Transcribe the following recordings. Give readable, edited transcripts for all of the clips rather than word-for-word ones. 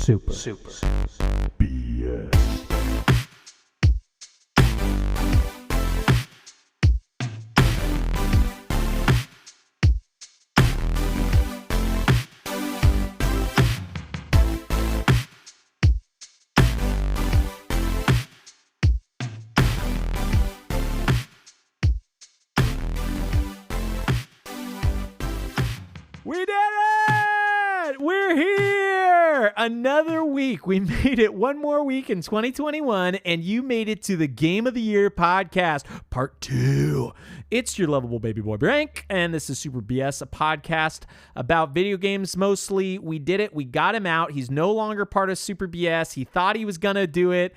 Super BS. We did it! We're here! Another week. We made it one more week in 2021, and you made it to the Game of the Year podcast, part 2. It's your lovable baby boy, Brank, and this is Super BS, a podcast about video games mostly. We did it. We got him out. He's no longer part of Super BS. He thought he was going to do it.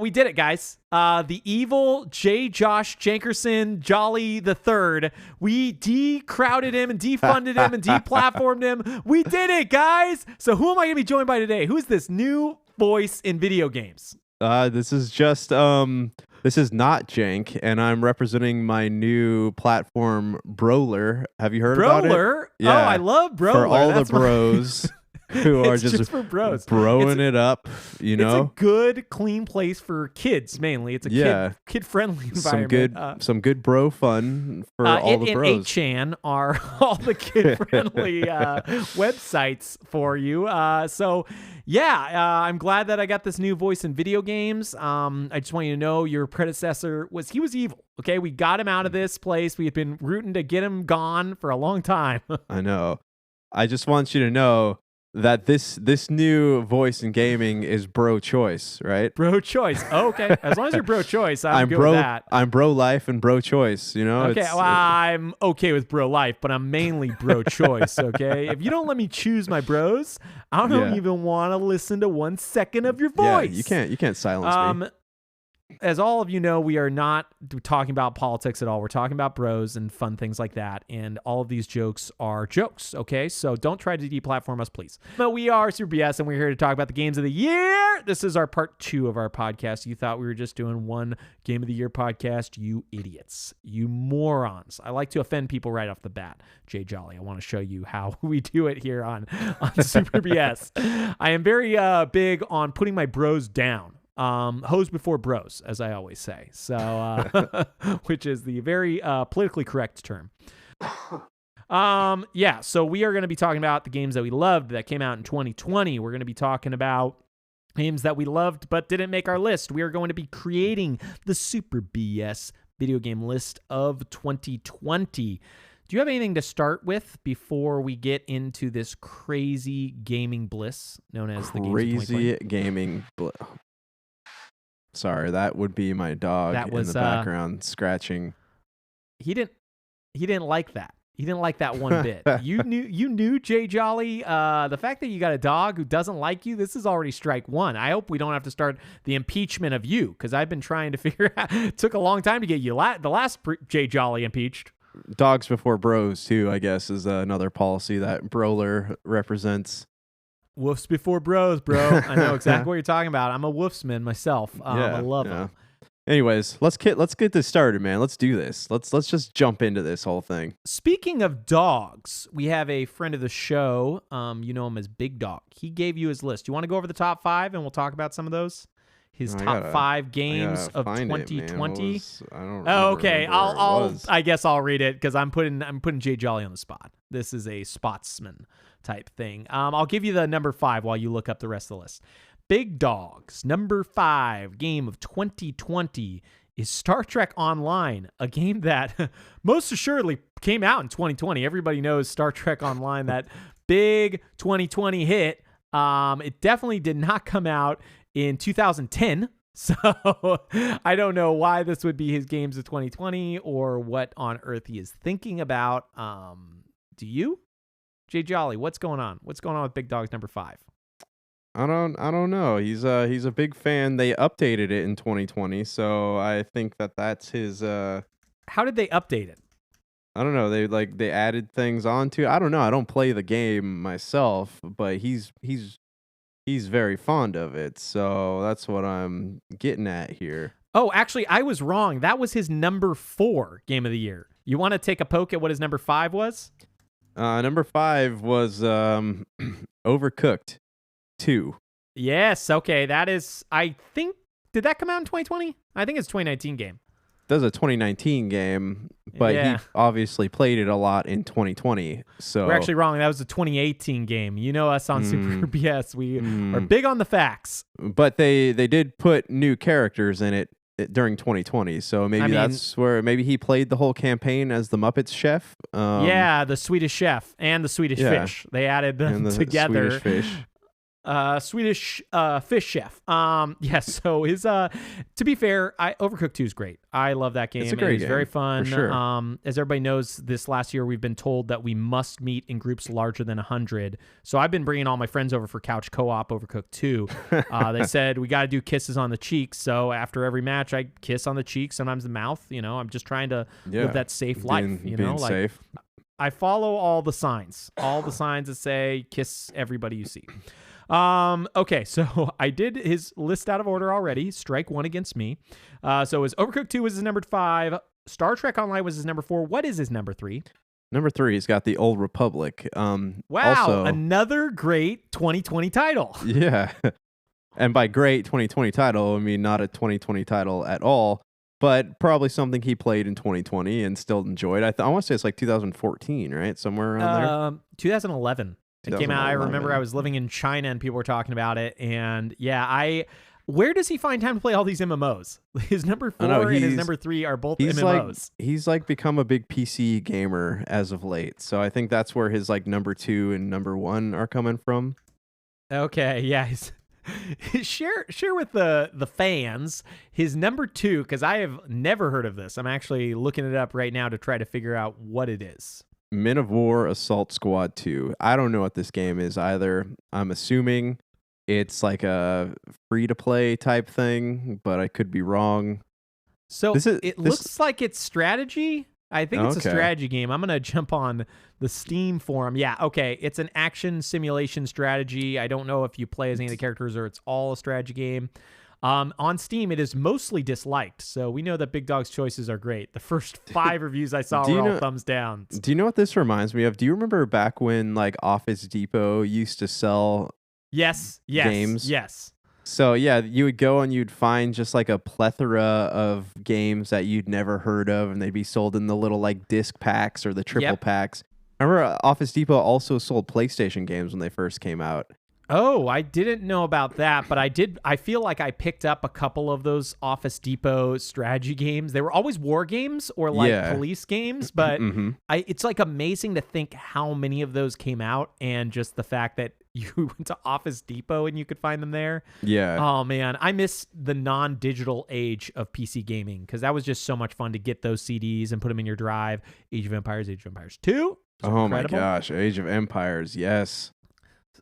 We did it, guys. The evil J Jankerson Jolly the Third. We decrowded him and defunded him and deplatformed him. We did it, guys. So who am I going to be joined by today? Who's this new voice in video games? This is just this is not Jank, and I'm representing my new platform, Broler. Have you heard about it? Broler? Yeah. Oh, I love Broler. For all the bros who are just for bros. Broing it up, you know? It's a good, clean place for kids, mainly. It's a kid-friendly environment. Some good bro fun for all the bros. And 8chan are all the kid-friendly websites for you. I'm glad that I got this new voice in video games. I just want you to know your predecessor was evil. Okay, we got him out of this place. We had been rooting to get him gone for a long time. I know. I just want you to know that this new voice in gaming is bro choice, right? Bro choice. Oh, okay. As long as you're bro choice, I'm good with that. I'm bro life and bro choice, you know? Okay, I'm okay with bro life, but I'm mainly bro choice, okay? If you don't let me choose my bros, I don't even want to listen to 1 second of your voice. Yeah, you can't silence me. As all of you know, we are not talking about politics at all. We're talking about bros and fun things like that. And all of these jokes are jokes, okay? So don't try to deplatform us, please. But we are Super BS, and we're here to talk about the games of the year. This is our part 2 of our podcast. You thought we were just doing one Game of the Year podcast. You idiots. You morons. I like to offend people right off the bat. J Jolly, I want to show you how we do it here on Super BS. I am very big on putting my bros down. Hoes before bros, as I always say. So, which is the very politically correct term. So we are going to be talking about the games that we loved that came out in 2020. We're going to be talking about games that we loved but didn't make our list. We are going to be creating the Super BS video game list of 2020. Do you have anything to start with before we get into this crazy gaming bliss known as the games of 2020? Crazy gaming bliss. Sorry, that would be my dog in the background scratching. He didn't like that. He didn't like that one bit. You knew J Jolly. The fact that you got a dog who doesn't like you, this is already strike one. I hope we don't have to start the impeachment of you, because I've been trying to figure out. It took a long time to get you the last J Jolly impeached. Dogs before bros too, I guess, is another policy that Broler represents. Woofs before bros, bro. I know exactly what you're talking about. I'm a woofsman myself. I love them. Anyways, let's get this started, man. Let's do this. Let's just jump into this whole thing. Speaking of dogs, we have a friend of the show. You know him as Big Dog. He gave you his list. You want to go over the top 5 and we'll talk about some of those? His top 5 games of 2020. I don't. Okay. I guess I'll read it because I'm putting J Jolly on the spot. This is a spotsman type thing. I'll give you the number 5 while you look up the rest of the list. Big Dog's number 5 game of 2020 is Star Trek Online, a game that most assuredly came out in 2020. Everybody knows Star Trek Online, that big 2020 hit. It definitely did not come out in 2010. So I don't know why this would be his games of 2020 or what on earth he is thinking about. Do you? J Jolly, what's going on? What's going on with Big Dog's number 5? I don't know. He's a big fan. They updated it in 2020, so I think that's his. How did they update it? I don't know. They added things onto. I don't know. I don't play the game myself, but he's very fond of it. So that's what I'm getting at here. Oh, actually, I was wrong. That was his number 4 game of the year. You want to take a poke at what his number 5 was? Number 5 was Overcooked 2. Yes. Okay. That is. I think. Did that come out in 2020? I think it's 2019 game. That's a 2019 game, but Yeah. he obviously played it a lot in 2020. So We're actually wrong. That was a 2018 game. You know us on Super BS. We are big on the facts. But they did put new characters in it during 2020. So maybe that's where maybe he played the whole campaign as the Muppets chef. Yeah, the Swedish chef and the Swedish fish. They added them together. Swedish fish. Swedish fish chef. So his to be fair, Overcooked 2 is great. I love that game. It's a great game. Very fun. For sure. As everybody knows, this last year we've been told that we must meet in groups larger than 100. So I've been bringing all my friends over for couch co-op Overcooked 2. They said we got to do kisses on the cheeks. So after every match, I kiss on the cheek, sometimes the mouth. I'm just trying to live that safe life. Being safe. I follow all the signs that say kiss everybody you see. Okay, so I did his list out of order already. Strike one against me. So his Overcooked 2 was his number 5. Star Trek Online was his number 4. What is his number 3? Number 3, he's got the Old Republic. Wow, also, another great 2020 title. Yeah. And by great 2020 title, I mean not a 2020 title at all, but probably something he played in 2020 and still enjoyed. I want to say it's like 2014, right? Somewhere around there. 2011. It came out. I remember I was living in China and people were talking about it. And yeah, where does he find time to play all these MMOs? His number 4 and his number 3 are both MMOs. He's like become a big PC gamer as of late. So I think that's where his like number 2 and number 1 are coming from. Okay, yeah. Share with the fans his number 2, because I have never heard of this. I'm actually looking it up right now to try to figure out what it is. Men of War Assault Squad 2. I don't know what this game is either. I'm assuming it's like a free-to-play type thing, but I could be wrong. So it looks like it's strategy. I think it's a strategy game. I'm going to jump on the Steam forum. Yeah, okay. It's an action simulation strategy. I don't know if you play as any of the characters or it's all a strategy game. On Steam, it is mostly disliked, so we know that Big Dog's choices are great. The first 5 reviews I saw were all thumbs down. Do you know what this reminds me of? Do you remember back when like Office Depot used to sell games? Yes. So yeah, you would go and you'd find just like a plethora of games that you'd never heard of, and they'd be sold in the little like disc packs or the triple packs. I remember Office Depot also sold PlayStation games when they first came out. Oh, I didn't know about that, but I feel like I picked up a couple of those Office Depot strategy games. They were always war games or like police games, but it's like amazing to think how many of those came out, and just the fact that you went to Office Depot and you could find them there. Yeah. Oh man, I miss the non-digital age of PC gaming, because that was just so much fun to get those CDs and put them in your drive. Age of Empires 2. Oh incredible. My gosh, Age of Empires, yes.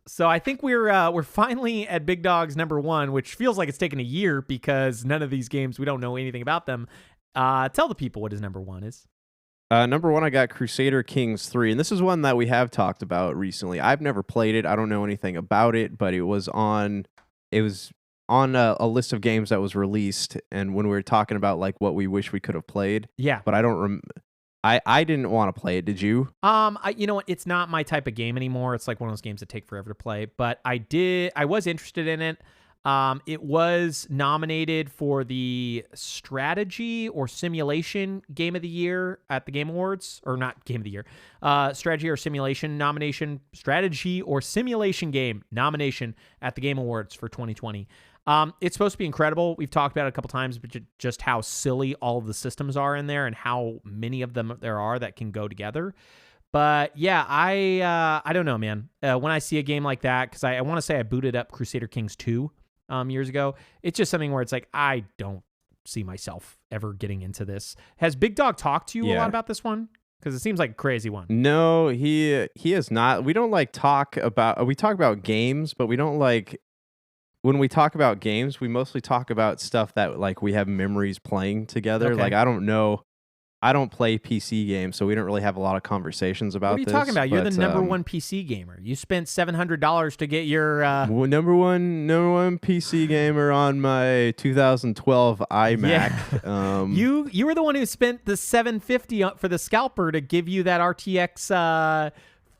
So I think we're finally at Big Dog's number 1, which feels like it's taken a year because none of these games, we don't know anything about them. Tell the people what his number 1 is. Number 1, I got Crusader Kings 3, and this is one that we have talked about recently. I've never played it. I don't know anything about it, but it was on a list of games that was released, and when we were talking about like what we wish we could have played. Yeah. But I don't I didn't want to play it. Did you? You know what? It's not my type of game anymore. It's like one of those games that take forever to play. But I was interested in it. It was nominated for the strategy or simulation game of the year at the Game Awards, or not game of the year, strategy or simulation nomination, strategy or simulation game nomination at the Game Awards for 2020. It's supposed to be incredible. We've talked about it a couple times, but just how silly all of the systems are in there and how many of them there are that can go together. But yeah, I don't know, man. When I see a game like that, because I want to say I booted up Crusader Kings 2 years ago, it's just something where it's like, I don't see myself ever getting into this. Has Big Dog talked to you a lot about this one? Because it seems like a crazy one. No, he has not. We don't like talk about, we talk about games, but we don't like, when we talk about games, we mostly talk about stuff that like we have memories playing together. Okay. Like, I don't know. I don't play PC games, so we don't really have a lot of conversations about this. What are you talking about? You're the number 1 PC gamer. You spent $700 to get your... Number one PC gamer on my 2012 iMac. Yeah. You were the one who spent the $750 for the scalper to give you that RTX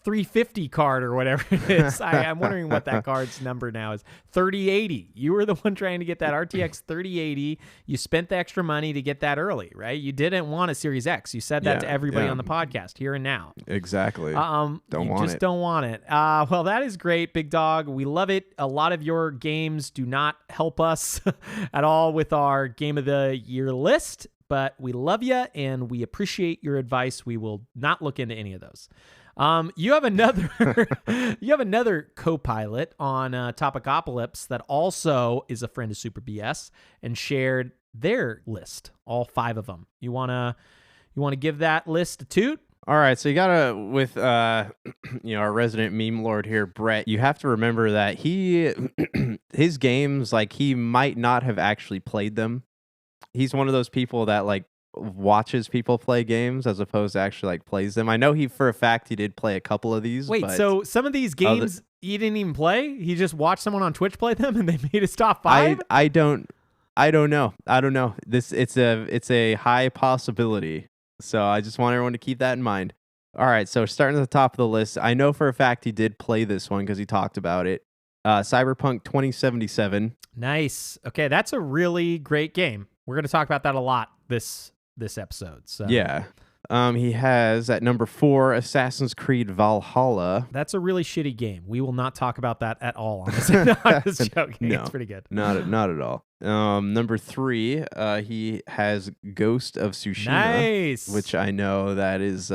350 card or whatever it is. I'm wondering what that card's number now is. 3080. You were the one trying to get that RTX 3080. You spent the extra money to get that early, right? You didn't want a Series X. You said that to everybody on the podcast here and now. Exactly. Don't want it. Well, that is great, Big Dog. We love it. A lot of your games do not help us at all with our Game of the Year list, but we love you and we appreciate your advice. We will not look into any of those. You have another co-pilot on Topicopolis that also is a friend of Super BS and shared their list, all 5 of them. You wanna give that list a toot? All right, so you gotta with our resident meme lord here, Brett. You have to remember that his games, like, he might not have actually played them. He's one of those people that like watches people play games as opposed to actually like plays them. I know for a fact he did play a couple of these. Wait, so some of these games he didn't even play? He just watched someone on Twitch play them and they made his top 5? I don't know. It's a high possibility. So I just want everyone to keep that in mind. All right, so starting at the top of the list, I know for a fact he did play this one because he talked about it. Cyberpunk 2077. Nice. Okay, that's a really great game. We're going to talk about that a lot this episode. So yeah. He has at number 4 Assassin's Creed Valhalla. That's a really shitty game. We will not talk about that at all on this. Just joking. No, it's pretty good. Not at all. Number 3, he has Ghost of Tsushima. Nice. Which I know that is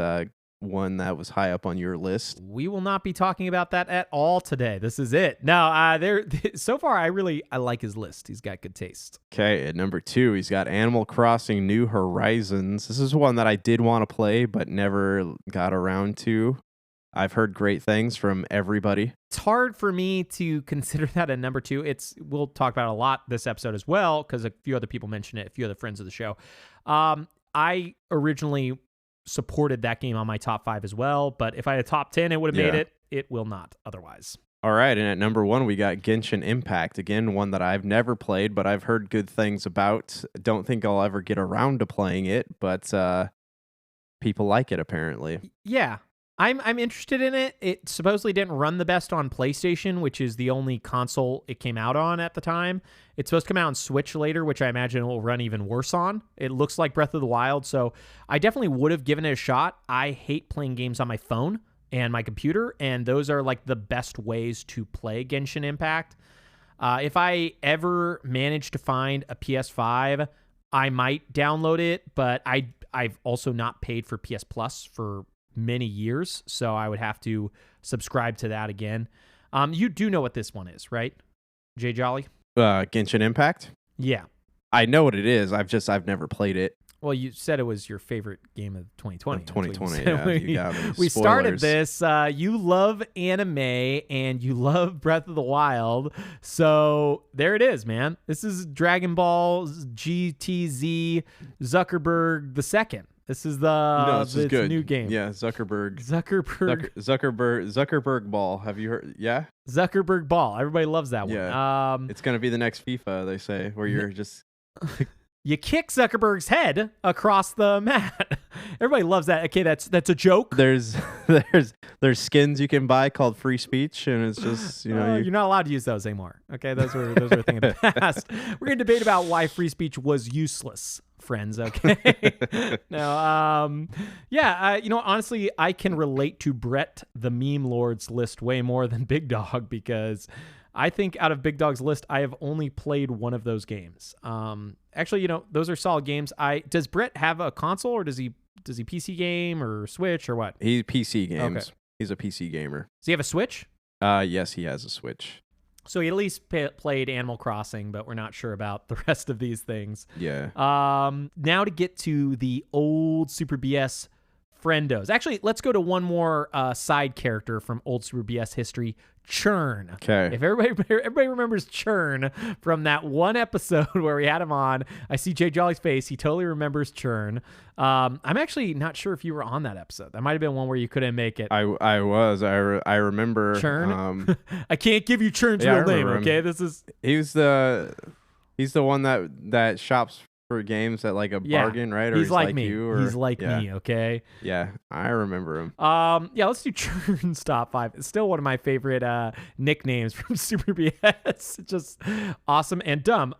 one that was high up on your list. We will not be talking about that at all today. This is it. No, so far I like his list. He's got good taste. Okay, at number 2, he's got Animal Crossing New Horizons. This is one that I did want to play but never got around to. I've heard great things from everybody. It's hard for me to consider that a number 2. We'll talk about it a lot this episode as well because a few other people mentioned it, a few other friends of the show. I originally supported that game on my top 5 as well, but if I had a top 10, it would have made it. It will not otherwise. All right, and at number 1, we got Genshin Impact. Again, one that I've never played, but I've heard good things about. Don't think I'll ever get around to playing it, but people like it apparently. Yeah. I'm interested in it. It supposedly didn't run the best on PlayStation, which is the only console it came out on at the time. It's supposed to come out on Switch later, which I imagine it will run even worse on. It looks like Breath of the Wild, so I definitely would have given it a shot. I hate playing games on my phone and my computer, and those are like the best ways to play Genshin Impact. If I ever manage to find a PS5, I might download it, but I've also not paid for PS Plus for many years, so I would have to subscribe to that again. You do know what this one is, right, J Jolly? Genshin Impact? Yeah. I know what it is. I've never played it. Well, you said it was your favorite game of 2020. 2020, yeah. You got me. We started this. You love anime and you love Breath of the Wild. So there it is, man. This is Dragon Ball GTZ Zuckerberg the Second. This is this is good. New game. Yeah, Zuckerberg Ball. Have you heard? Yeah, Zuckerberg Ball. Everybody loves that one. Yeah. It's gonna be the next FIFA, they say, where you're just you kick Zuckerberg's head across the mat. Everybody loves that. Okay, that's a joke. There's skins you can buy called free speech, and it's just you're not allowed to use those anymore. Okay, those were a thing of the past. We're gonna debate about why free speech was useless, friends. Okay. No. Honestly, I can relate to Brett the meme lord's list way more than Big Dog because I think out of Big Dog's list, I have only played one of those games. Actually, those are solid games. Does Brett have a console or does he PC game or Switch or what? He PC games. Okay. He's a PC gamer. Does he have a Switch? Yes, he has a Switch. So he at least played Animal Crossing, but we're not sure about the rest of these things. Yeah. Now to get to the old Super BS friendos. Actually, let's go to one more side character from old Super BS history, Churn. Okay. If everybody remembers Churn from that one episode where we had him on, I see J Jolly's face. He totally remembers Churn. I'm actually not sure if you were on that episode. That might have been one where you couldn't make it. I was. I remember Churn. I can't give you Churn's real name. Okay, this is he's the one that shops for games at like a bargain, right? Or he's like me. you, or He's like me. Okay. Yeah, I remember him. Yeah, let's do Churn's top 5. It's still one of my favorite nicknames from Super BS. Just awesome and dumb.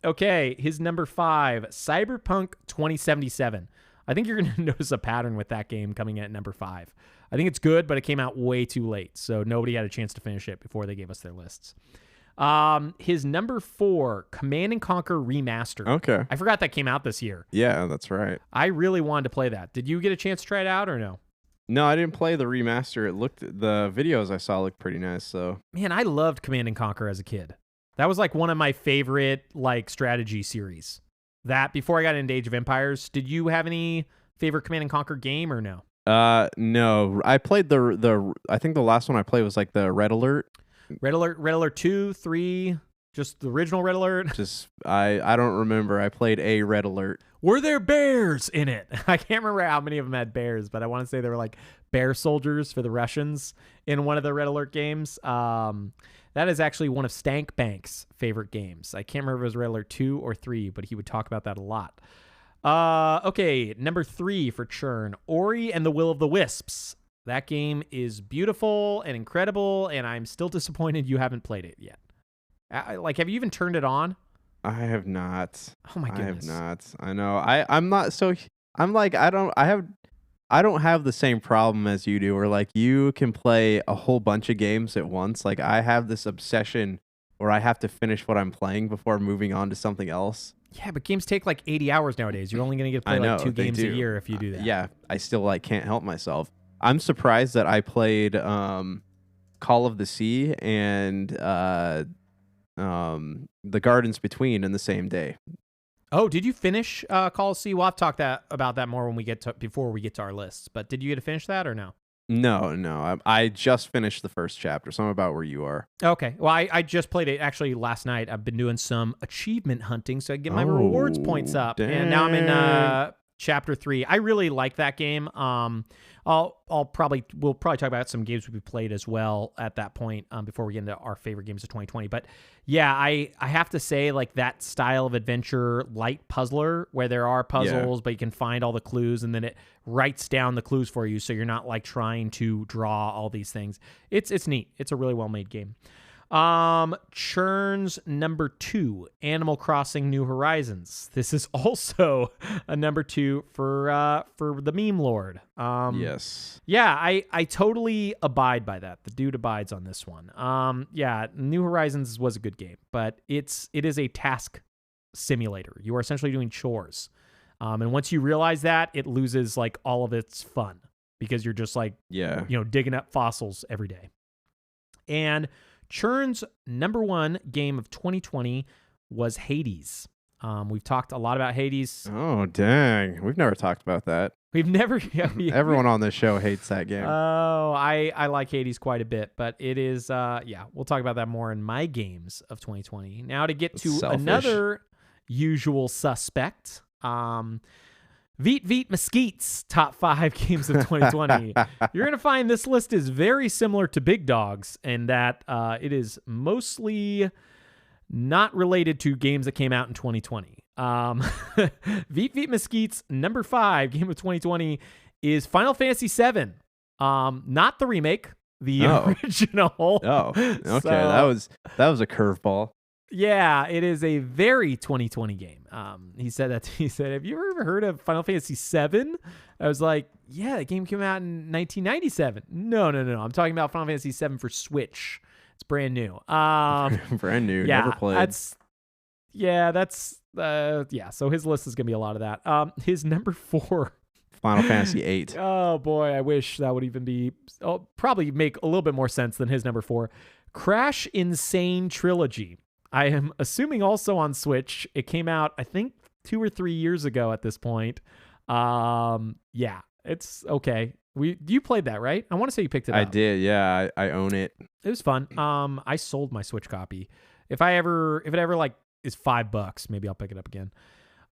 Okay, his number 5, Cyberpunk 2077. I think you're gonna notice a pattern with that game coming at number 5. I think it's good, but it came out way too late, so nobody had a chance to finish it before they gave us their lists. His number 4, Command and Conquer Remastered. Okay. I forgot that came out this year. Yeah, that's right. I really wanted to play that. Did you get a chance to try it out or no? No, I didn't play the remaster. The videos I saw looked pretty nice. So Man, I loved Command and Conquer as a kid. That was like one of my favorite like strategy series. That before I got into Age of Empires, did you have any favorite Command and Conquer game or no? No. I played I think the last one I played was like the Red Alert. Red Alert 2, 3, just the original Red Alert. Just I don't remember. I played a Red Alert. Were there bears in it? I can't remember how many of them had bears, but I want to say they were like bear soldiers for the Russians in one of the Red Alert games. That is actually one of Stank Bank's favorite games. I can't remember if it was Red Alert 2 or 3, but he would talk about that a lot. Okay, number 3 for Churn, Ori and the Will of the Wisps. That game is beautiful and incredible, and I'm still disappointed you haven't played it yet. Have you even turned it on? I have not. Oh my goodness. I have not. I know. I'm not so. I'm like I don't have the same problem as you do, where like you can play a whole bunch of games at once. Like I have this obsession where I have to finish what I'm playing before moving on to something else. Yeah, but games take like 80 hours nowadays. You're only going to get to play like 2 games a year if you do that. Yeah, I still like can't help myself. I'm surprised that I played Call of the Sea and The Gardens Between in the same day. Oh, did you finish Call of the Sea? We'll have to talk about that more when before we get to our lists. But did you get to finish that or no? No. I just finished the first chapter, so I'm about where you are. Okay. Well, I just played it actually last night. I've been doing some achievement hunting, so I get my rewards points up. Dang. And now I'm in chapter 3. I really like that game. We'll probably talk about some games we've played as well at that point before we get into our favorite games of 2020. But yeah, I have to say like that style of adventure, light puzzler where there are puzzles, but you can find all the clues and then it writes down the clues for you. So you're not like trying to draw all these things. It's neat. It's a really well-made game. Churn's number 2, Animal Crossing New Horizons. This is also a number 2 for the meme lord. Yes. Yeah, I totally abide by that. The dude abides on this one. Yeah, New Horizons was a good game, but it is a task simulator. You are essentially doing chores. And once you realize that, it loses like all of its fun because you're just like, digging up fossils every day. And Churn's number 1 game of 2020 was Hades. We've talked a lot about Hades. Oh, dang. We've never talked about that. We've never... Everyone on this show hates that game. Oh, I like Hades quite a bit, but it is... we'll talk about that more in my games of 2020. Now to get to another usual suspect... Veet Mesquite's top 5 games of 2020. You're going to find this list is very similar to Big Dog's in that it is mostly not related to games that came out in 2020. Veet Mesquite's number 5 game of 2020 is Final Fantasy VII. Not the remake, the original. Oh, okay. So, that was a curveball. Yeah, it is a very 2020 game. He said, have you ever heard of Final Fantasy VII? I was like, yeah, the game came out in 1997. No. I'm talking about Final Fantasy VII for Switch. It's brand new. Brand new. Yeah, never played. So his list is going to be a lot of that. His number 4. Final Fantasy VIII. Oh, boy, I wish that would even be... probably make a little bit more sense than his number 4. Crash Insane Trilogy. I am assuming also on Switch. It came out, I think, 2 or 3 years ago at this point. Yeah, it's okay. You played that, right? I want to say you picked it up. I did, yeah. I own it. It was fun. I sold my Switch copy. If it ever like is $5, maybe I'll pick it up again.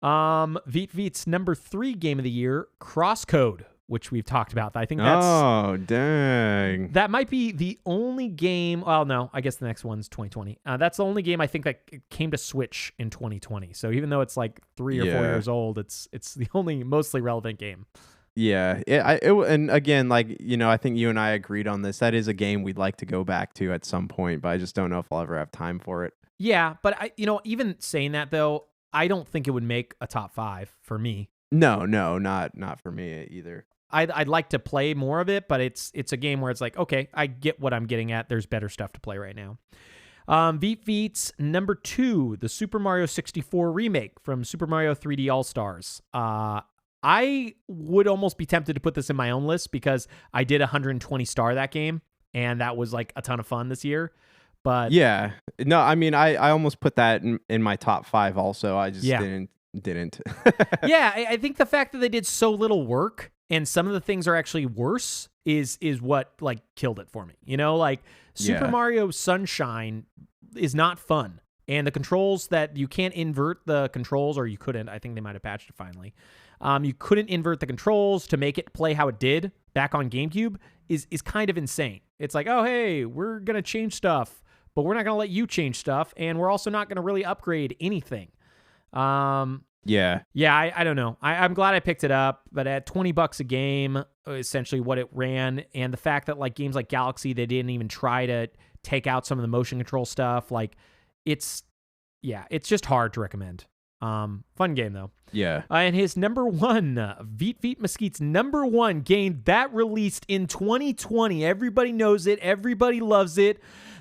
Veet's number 3 game of the year, Crosscode. which we've talked about. I think that's dang. that might be the only game. Well, no, I guess the next one's 2020. That's the only game I think that came to Switch in 2020. So even though it's like 3 or 4 years old, it's the only mostly relevant game. Yeah, and again, like, you know, I think you and I agreed on this. That is a game we'd like to go back to at some point, but I just don't know if I'll ever have time for it. Yeah, but even saying that though, I don't think it would make a top 5 for me. No, not for me either. I'd like to play more of it, but it's a game where it's like, okay, I get what I'm getting at. There's better stuff to play right now. Veet Veets number 2, the Super Mario 64 remake from Super Mario 3D All-Stars. I would almost be tempted to put this in my own list because I did 120 star that game, and that was like a ton of fun this year. But yeah, no, I mean, I almost put that in my top 5 also. I just didn't. Yeah, I think the fact that they did so little work and some of the things are actually worse is what like killed it for me. You know, like Super Mario Sunshine is not fun. And the controls that you can't invert the controls, or you couldn't. I think they might have patched it finally. You couldn't invert the controls to make it play how it did back on GameCube is kind of insane. It's like, oh, hey, we're going to change stuff, but we're not going to let you change stuff. And we're also not going to really upgrade anything. Yeah, I don't know. I'm glad I picked it up, but at $20 a game, essentially what it ran, and the fact that like games like Galaxy, they didn't even try to take out some of the motion control stuff. Like it's just hard to recommend. Fun game though. Yeah. And his number 1, Veet Veet Mesquite's number 1 game that released in 2020. Everybody knows it. Everybody loves it.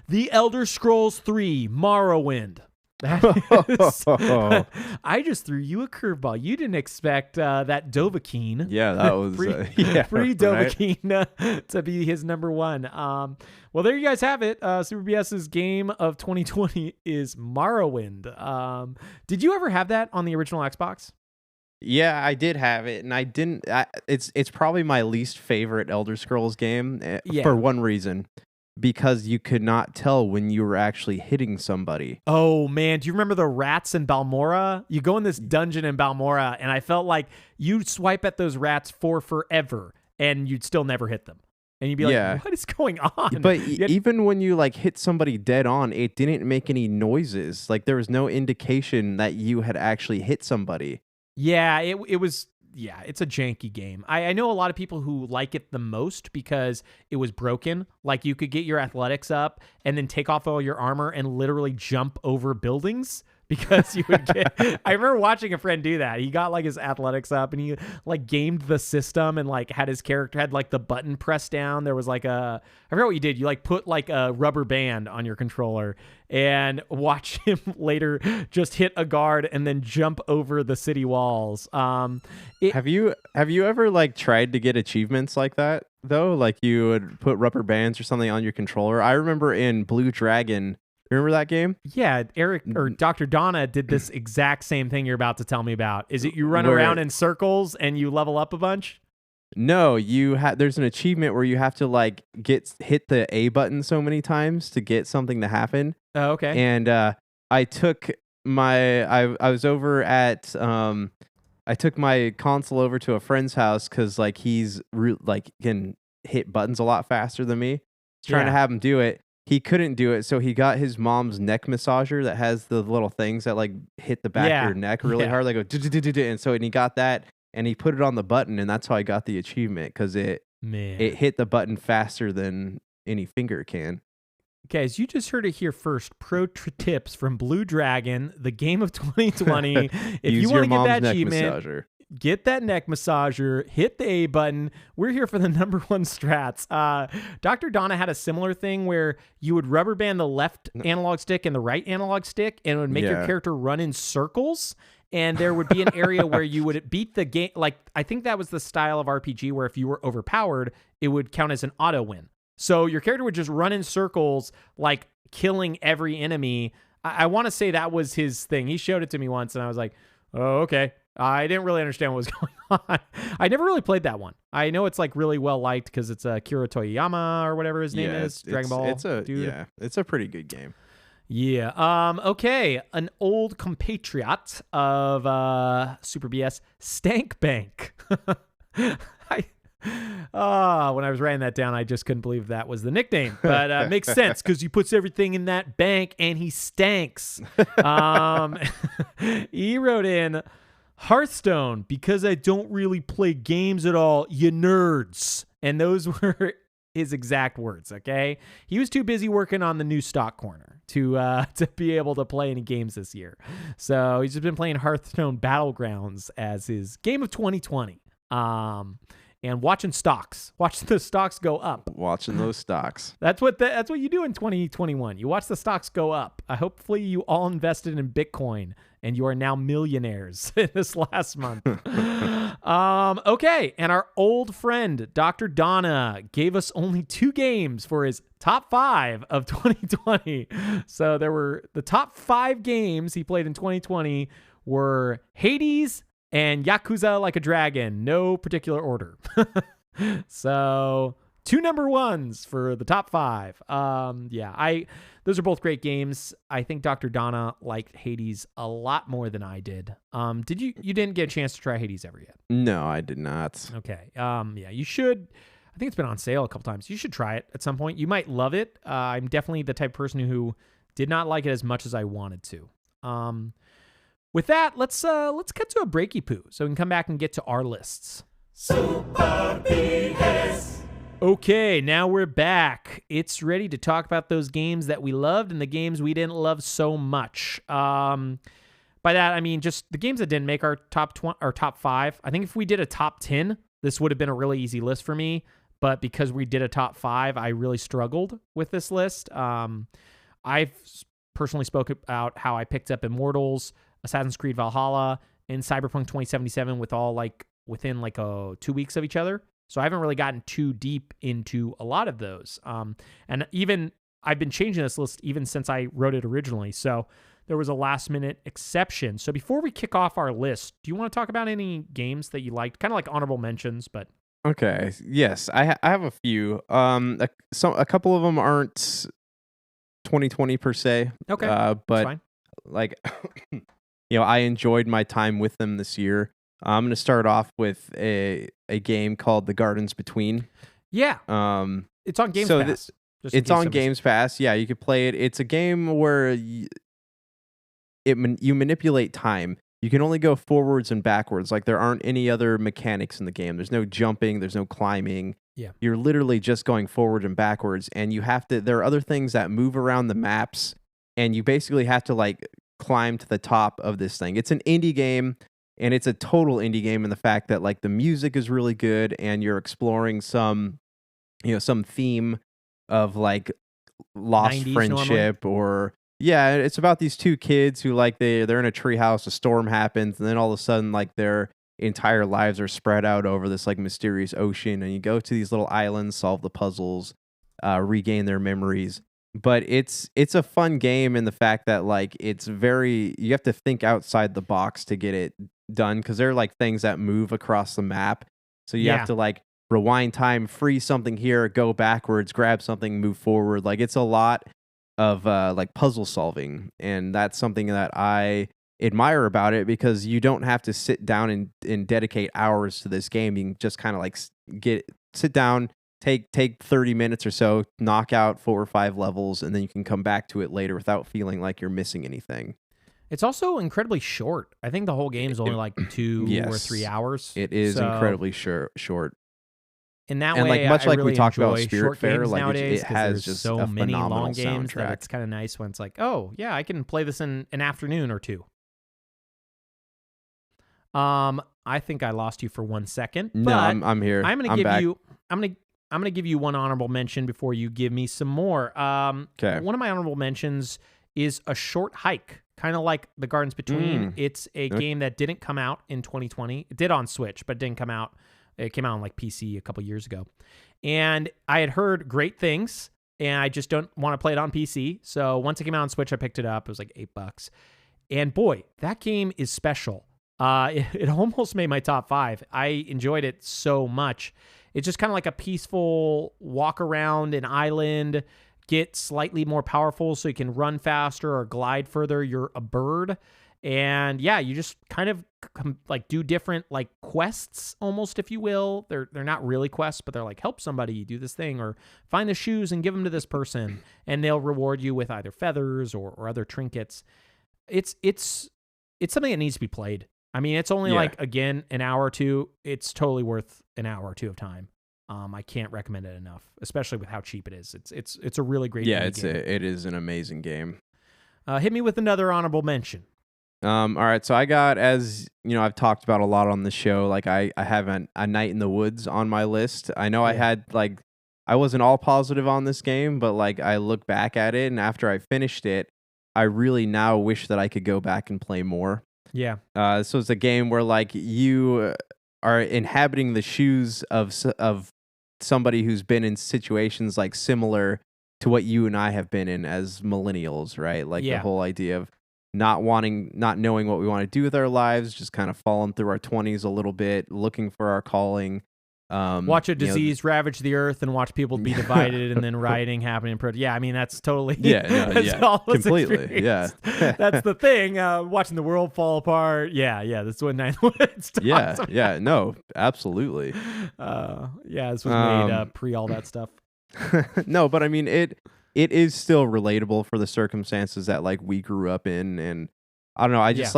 The Elder Scrolls 3 Morrowind. I just threw you a curveball. You didn't expect that Dovahkiin. Yeah, that was free Dovahkiin to be his number 1. Well, there you guys have it. Super BS's game of 2020 is Morrowind. Did you ever have that on the original Xbox? Yeah, I did have it, and I didn't. It's probably my least favorite Elder Scrolls game for one reason. Because you could not tell when you were actually hitting somebody. Oh, man. Do you remember the rats in Balmora? You go in this dungeon in Balmora, and I felt like you'd swipe at those rats for forever, and you'd still never hit them. And you'd be like, what is going on? But even when you like hit somebody dead on, it didn't make any noises. Like there was no indication that you had actually hit somebody. Yeah, it was... Yeah, it's a janky game. I know a lot of people who like it the most because it was broken. Like you could get your athletics up and then take off all your armor and literally jump over buildings because you would get... I remember watching a friend do that. He got like his athletics up and he like gamed the system and like had his character had like the button pressed down. There was like I forgot what you did. You like put like a rubber band on your controller and watch him later just hit a guard and then jump over the city walls. Have you ever like tried to get achievements like that though? Like you would put rubber bands or something on your controller. I remember in Blue Dragon. Remember that game? Yeah, Eric or Dr. Donna did this exact same thing you're about to tell me about. Is it you run around in circles and you level up a bunch? No, there's an achievement where you have to like hit the A button so many times to get something to happen. Oh, okay. And I took I was over at I took my console over to a friend's house because like he's can hit buttons a lot faster than me. Trying to have him do it. He couldn't do it, so he got his mom's neck massager that has the little things that like hit the back of your neck really hard. They go, and he got that, and he put it on the button, and that's how I got the achievement because it hit the button faster than any finger can. Guys, you just heard it here first. Pro tips from Blue Dragon, the game of 2020. If you want to get that achievement, get that neck massager, hit the A button. We're here for the number 1 strats. Dr. Donna had a similar thing where you would rubber band the left analog stick and the right analog stick, and it would make your character run in circles. And there would be an area where you would beat the game. Like, I think that was the style of RPG where if you were overpowered, it would count as an auto win. So your character would just run in circles, like killing every enemy. I want to say that was his thing. He showed it to me once, and I was like, oh, okay. I didn't really understand what was going on. I never really played that one. I know it's like really well liked because it's Akira Toriyama or whatever his name is. Dragon Ball. It's a pretty good game. Yeah. Okay. An old compatriot of Super BS, Stank Bank. When I was writing that down, I just couldn't believe that was the nickname. But makes sense because he puts everything in that bank and he stanks. He wrote in Hearthstone because I don't really play games at all, you nerds. And those were his exact words, okay? He was too busy working on the new stock corner to be able to play any games this year. So he's just been playing Hearthstone Battlegrounds as his game of 2020. And watching stocks. Watch the stocks go up. Watching those stocks. That's what you do in 2021. You watch the stocks go up. Hopefully you all invested in Bitcoin and you are now millionaires in this last month. Okay, and our old friend Dr. Donna gave us only 2 games for his top 5 of 2020. So there were the top 5 games he played in 2020 were Hades and Yakuza Like a Dragon, no particular order. So 2 number 1s for the top 5. Those are both great games. I think Dr. Donna liked Hades a lot more than I did. You didn't get a chance to try Hades ever yet? No, I did not. Okay. You should. I think it's been on sale a couple times. You should try it at some point. You might love it. I'm definitely the type of person who did not like it as much as I wanted to. With that, let's get to a breaky poo so we can come back and get to our lists. Super BS. Okay, now we're back. It's ready to talk about those games that we loved and the games we didn't love so much. By that, I mean just the games that didn't make our top 5. I think if we did a top 10, this would have been a really easy list for me. But because we did a top 5, I really struggled with this list. I've personally spoke about how I picked up Immortals, Assassin's Creed Valhalla, and Cyberpunk 2077 within 2 weeks of each other. So I haven't really gotten too deep into a lot of those. And even I've been changing this list even since I wrote it originally. So there was a last minute exception. So before we kick off our list, do you want to talk about any games that you liked? Kind of like honorable mentions, but. Okay. Yes, I have a few. A couple of them aren't 2020 per se. Okay. But that's fine. Like, I enjoyed my time with them this year. I'm going to start off with a game called The Gardens Between. Yeah. It's on Games Pass. It's on Games Pass. Yeah, you could play it. It's a game where you manipulate time. You can only go forwards and backwards. Like, there aren't any other mechanics in the game. There's no jumping. There's no climbing. Yeah. You're literally just going forward and backwards. And there are other things that move around the maps. And you basically have to, climb to the top of this thing. It's an indie game. And it's a total indie game in the fact that the music is really good and you're exploring some theme of lost friendship normally. It's about these 2 kids who they're in a treehouse, a storm happens, and then all of a sudden their entire lives are spread out over this mysterious ocean, and you go to these little islands, solve the puzzles, regain their memories. But it's a fun game in the fact that you have to think outside the box to get it done because they're things that move across the map. So you have to rewind time, freeze something here, go backwards, grab something, move forward. It's a lot of puzzle solving, and that's something that I admire about it because you don't have to sit down and dedicate hours to this game. You can just kind of sit down, take 30 minutes or so, knock out 4 or 5 levels, and then you can come back to it later without feeling like you're missing anything. It's also incredibly short. I think the whole game is only 2 or 3 hours. It is incredibly short. In that way, much I like really we talked about enjoy Spirit short Fair, games nowadays it has just so a many phenomenal long games soundtrack. that it's kind of nice when it's I can play this in an afternoon or 2. I think I lost you for 1 second. No, I'm here. I'm gonna give you one honorable mention before you give me some more. Okay. One of my honorable mentions is A Short Hike, kind of like The Gardens Between. It's a game that didn't come out in 2020. It did on Switch, but didn't come out. It came out on PC a couple years ago. And I had heard great things, and I just don't want to play it on PC. So once it came out on Switch, I picked it up. It was $8. And boy, that game is special. It almost made my top 5. I enjoyed it so much. It's just kind of like a peaceful walk around an island, get slightly more powerful so you can run faster or glide further. You're a bird, And yeah, you just kind of like do different like quests almost, if you will. They're not really quests, but they're like, help somebody do this thing, or find the shoes and give them to this person, and they'll reward you with either feathers or other trinkets. It's something that needs to be played. I mean, it's only like, again, an hour or two. It's totally worth an hour or two of time. I can't recommend it enough, especially with how cheap it is. It's a really great game. It is an amazing game. Hit me with another honorable mention. All right, so I got, as you know, I've talked about a lot on the show. Like I have a Night in the Woods on my list. I know I had like, I wasn't all positive on this game, but like I look back at it, and after I finished it, I really now wish that I could go back and play more. Yeah. So it's a game where like you are inhabiting the shoes of somebody who's been in situations like similar to what you and I have been in as millennials, right? Like the whole idea of not knowing what we want to do with our lives, just kind of falling through our 20s a little bit, looking for our calling. Watch a disease ravage the earth and watch people be divided, and then rioting happening. Yeah, I mean, that's totally completely. Yeah, that's the thing. Watching the world fall apart. Yeah, that's what Night in the Woods talks about. No, absolutely. This was made pre all that stuff. No, but I mean, it is still relatable for the circumstances that like we grew up in, and I don't know. I just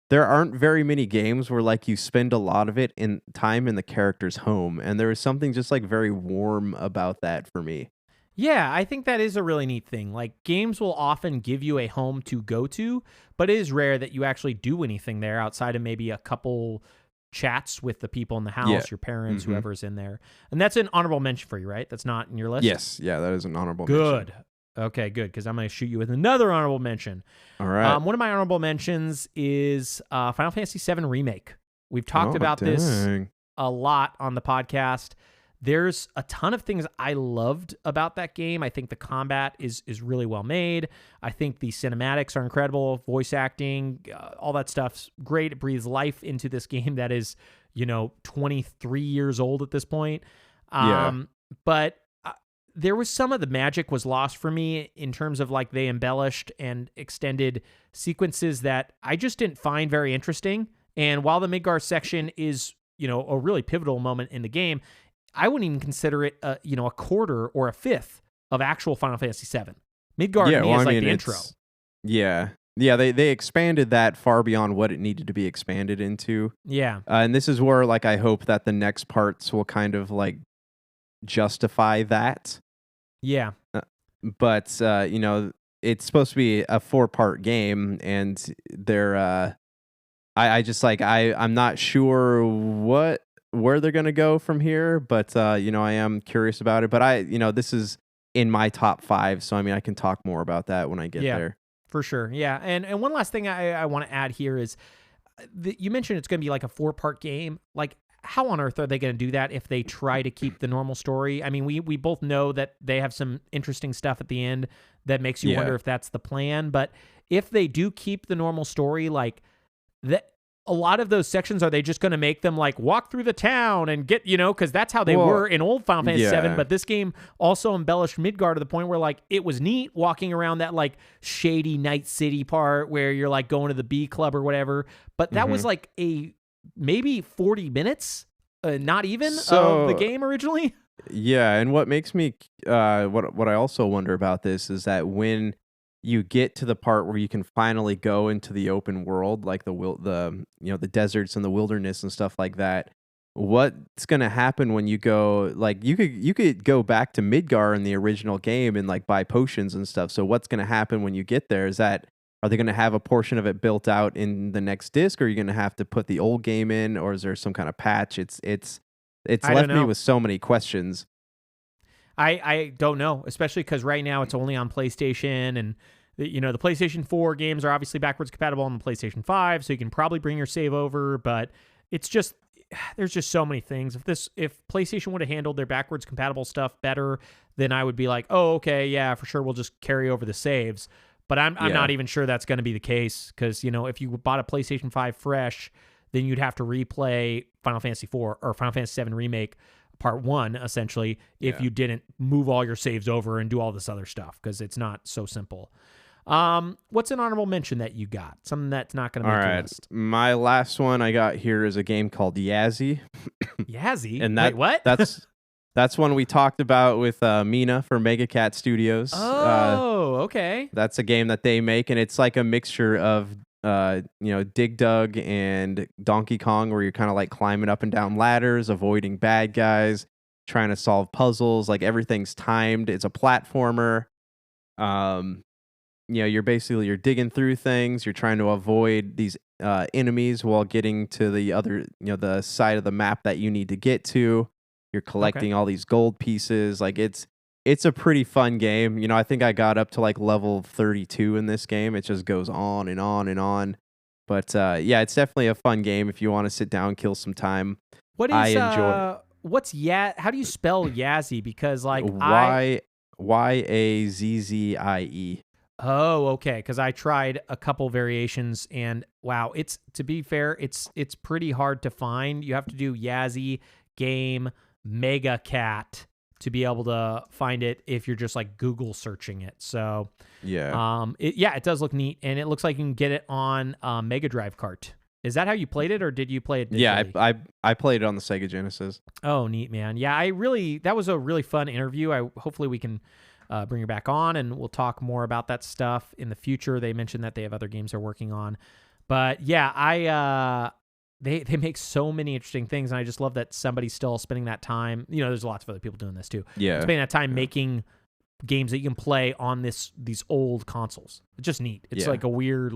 there aren't very many games where like you spend a lot of it in time in the character's home, and there is something just like very warm about that for me. Yeah, I think that is a really neat thing. Like, games will often give you a home to go to, but it is rare that you actually do anything there outside of maybe a couple chats with the people in the house, your parents, whoever's in there. And that's an honorable mention for you, right? That's not in your list? Yes. Yeah, that is an honorable mention. Good. Okay, good, because I'm going to shoot you with another honorable mention. All right. One of my honorable mentions is Final Fantasy VII Remake. We've talked about this a lot on the podcast. There's a ton of things I loved about that game. I think the combat is really well made. I think the cinematics are incredible. Voice acting, all that stuff's great. It breathes life into this game that is, 23 years old at this point. But there was some of the magic was lost for me in terms of like they embellished and extended sequences that I just didn't find very interesting. And while the Midgar section is, a really pivotal moment in the game, I wouldn't even consider it a quarter or a fifth of actual Final Fantasy VII. Midgar to me is like the intro. Yeah. Yeah, they expanded that far beyond what it needed to be expanded into. Yeah. And this is where like I hope that the next parts will kind of like justify that. Yeah. But it's supposed to be a 4-part game, and they're I'm not sure where they're gonna go from here, but I am curious about it. But this is in my top 5, so I mean I can talk more about that when I get there. For sure. Yeah. And one last thing I want to add here is you mentioned it's gonna be like a 4-part game. Like, how on earth are they going to do that if they try to keep the normal story? I mean, we both know that they have some interesting stuff at the end that makes you wonder if that's the plan. But if they do keep the normal story, like that, a lot of those sections, are they just going to make them like walk through the town and get, because that's how they were in old Final Fantasy VII. But this game also embellished Midgar to the point where like it was neat walking around that like shady Night City part where you're like going to the B Club or whatever. But that was like maybe 40 minutes, not even, of the game originally. Yeah, and what makes me what I also wonder about this is that when you get to the part where you can finally go into the open world, like the deserts and the wilderness and stuff like that, what's going to happen when you go, like you could go back to Midgar in the original game and like buy potions and stuff. So what's going to happen when you get there? Are they going to have a portion of it built out in the next disc, or are you going to have to put the old game in, or is there some kind of patch? It's left me with so many questions. I don't know, especially because right now it's only on PlayStation, and the PlayStation 4 games are obviously backwards compatible on the PlayStation 5, so you can probably bring your save over, but it's just, there's just so many things. If PlayStation would have handled their backwards compatible stuff better, then I would be like, oh, okay, yeah, for sure, we'll just carry over the saves. But I'm not even sure that's going to be the case, because, if you bought a PlayStation 5 fresh, then you'd have to replay Final Fantasy 4 or Final Fantasy 7 Remake Part 1, essentially, if you didn't move all your saves over and do all this other stuff, because it's not so simple. What's an honorable mention that you got? Something that's not going to All make your right. list. My last one I got here is a game called Yazzie. Yazzie? And Wait, what? That's one we talked about with Mina for Mega Cat Studios. Oh, okay. That's a game that they make, and it's like a mixture of Dig Dug and Donkey Kong, where you're kind of like climbing up and down ladders, avoiding bad guys, trying to solve puzzles. Like everything's timed. It's a platformer. You're digging through things. You're trying to avoid these enemies while getting to the other, the side of the map that you need to get to. You're collecting all these gold pieces. Like it's a pretty fun game. I think I got up to like level 32 in this game. It just goes on and on and on. But it's definitely a fun game if you want to sit down, kill some time. What is I enjoy how do you spell Yazzie? Because like Yazzie. Oh, okay. Because I tried a couple variations, and wow, to be fair, it's pretty hard to find. You have to do Yazzie game Mega Cat to be able to find it if you're just like Google searching it. So it does look neat, and it looks like you can get it on Mega Drive cart. Is that how you played it, or did you play it digitally? Yeah, I played it on the Sega Genesis. Oh, neat, man. Yeah, that was a really fun interview. Hopefully we can bring her back on, and we'll talk more about that stuff in the future. They mentioned that they have other games they're working on. But yeah, they make so many interesting things, and I just love that somebody's still spending that time. There's lots of other people doing this too. Yeah. Spending that time making games that you can play on these old consoles. It's just neat. It's like a weird,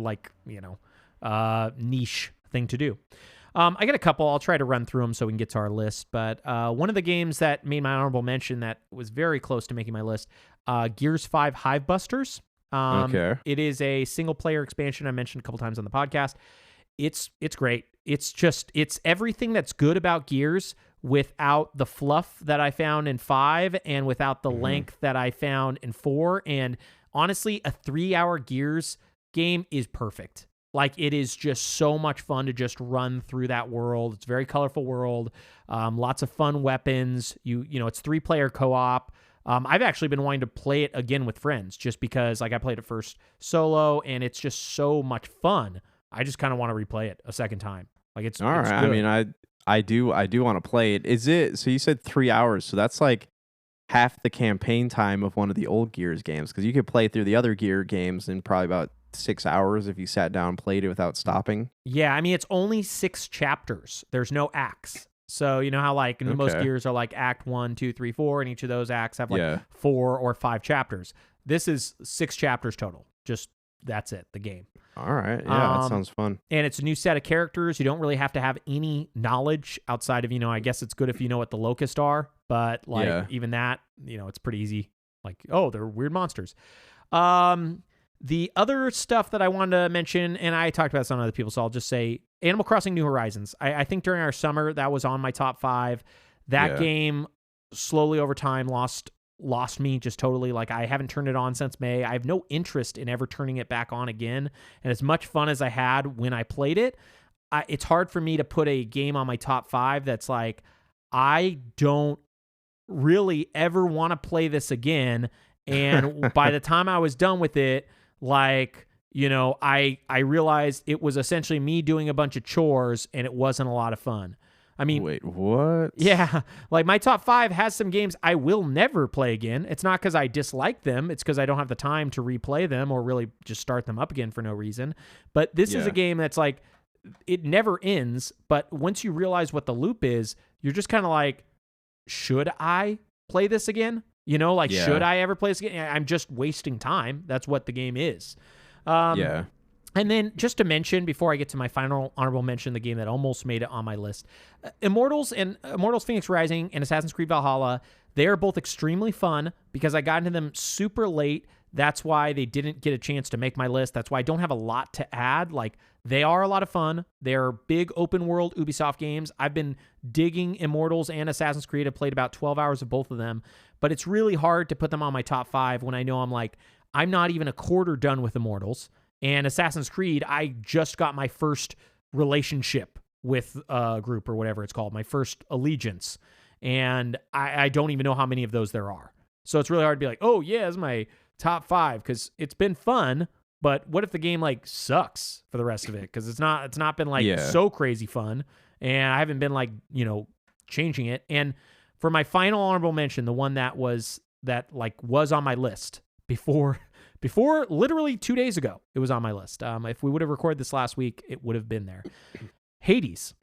niche thing to do. I got a couple. I'll try to run through them so we can get to our list. But one of the games that made my honorable mention that was very close to making my list, Gears 5 Hive Busters. Okay. It is a single-player expansion I mentioned a couple times on the podcast. It's great. It's everything that's good about Gears without the fluff that I found in 5 and without the length that I found in 4. And honestly, a 3-hour Gears game is perfect. Like, it is just so much fun to just run through that world. It's a very colorful world. Lots of fun weapons. It's 3-player co-op. I've actually been wanting to play it again with friends just because I played it first solo, and it's just so much fun. I just kind of want to replay it a second time. Like it's all right. Good. I mean, I do want to play it. Is it? So you said 3 hours. So that's like half the campaign time of one of the old Gears games, because you could play through the other Gear games in probably about 6 hours if you sat down and played it without stopping. Yeah, I mean, it's only 6 chapters. There's no acts. So you know how most Gears are like Act 1, 2, 3, 4, and each of those acts have 4 or 5 chapters. This is 6 chapters total. Just that's it, the game. All right. Yeah, that sounds fun. And it's a new set of characters. You don't really have to have any knowledge outside of, I guess it's good if you know what the Locusts are, but even that, it's pretty easy. Like, oh, they're weird monsters. The other stuff that I wanted to mention, and I talked about some other people, so I'll just say Animal Crossing New Horizons. I think during our summer, that was on my top 5. That game slowly over time lost me just totally. Like, I haven't turned it on since May. I have no interest in ever turning it back on again. And as much fun as I had when I played it, it's hard for me to put a game on my top 5 that's like, I don't really ever want to play this again. And by the time I was done with it, I realized it was essentially me doing a bunch of chores, and it wasn't a lot of fun. I mean, wait, what? Yeah, like my top 5 has some games I will never play again. It's not because I dislike them. It's because I don't have the time to replay them or really just start them up again for no reason. But this is a game that's like, it never ends. But once you realize what the loop is, you're just kind of like, should I play this again? Should I ever play this again? I'm just wasting time. That's what the game is. And then just to mention, before I get to my final honorable mention, the game that almost made it on my list, Immortals Phoenix Rising and Assassin's Creed Valhalla, they are both extremely fun because I got into them super late. That's why they didn't get a chance to make my list. That's why I don't have a lot to add. Like, they are a lot of fun. They're big open world Ubisoft games. I've been digging Immortals and Assassin's Creed. I've played about 12 hours of both of them, but it's really hard to put them on my top 5 when I know I'm not even a quarter done with Immortals. And Assassin's Creed, I just got my first relationship with a group or whatever it's called, my first allegiance. And I don't even know how many of those there are. So it's really hard to be like, oh, yeah, this is my top 5 because it's been fun. But what if the game like sucks for the rest of it? Because it's not been like so crazy fun, and I haven't been like changing it. And for my final honorable mention, the one that was on my list before literally 2 days ago, it was on my list. If we would have recorded this last week, it would have been there. Hades.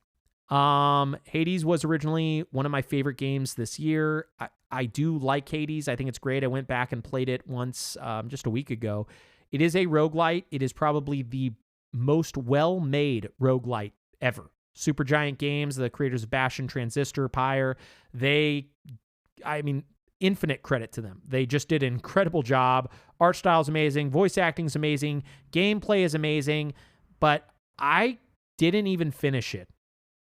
Hades was originally one of my favorite games this year. I do like Hades. I think it's great. I went back and played it once just a week ago. It is a roguelite. It is probably the most well-made roguelite ever. Supergiant Games, the creators of Bastion, Transistor, Pyre, infinite credit to them. They just did an incredible job. Art style is amazing. Voice acting is amazing. Gameplay is amazing. But I didn't even finish it.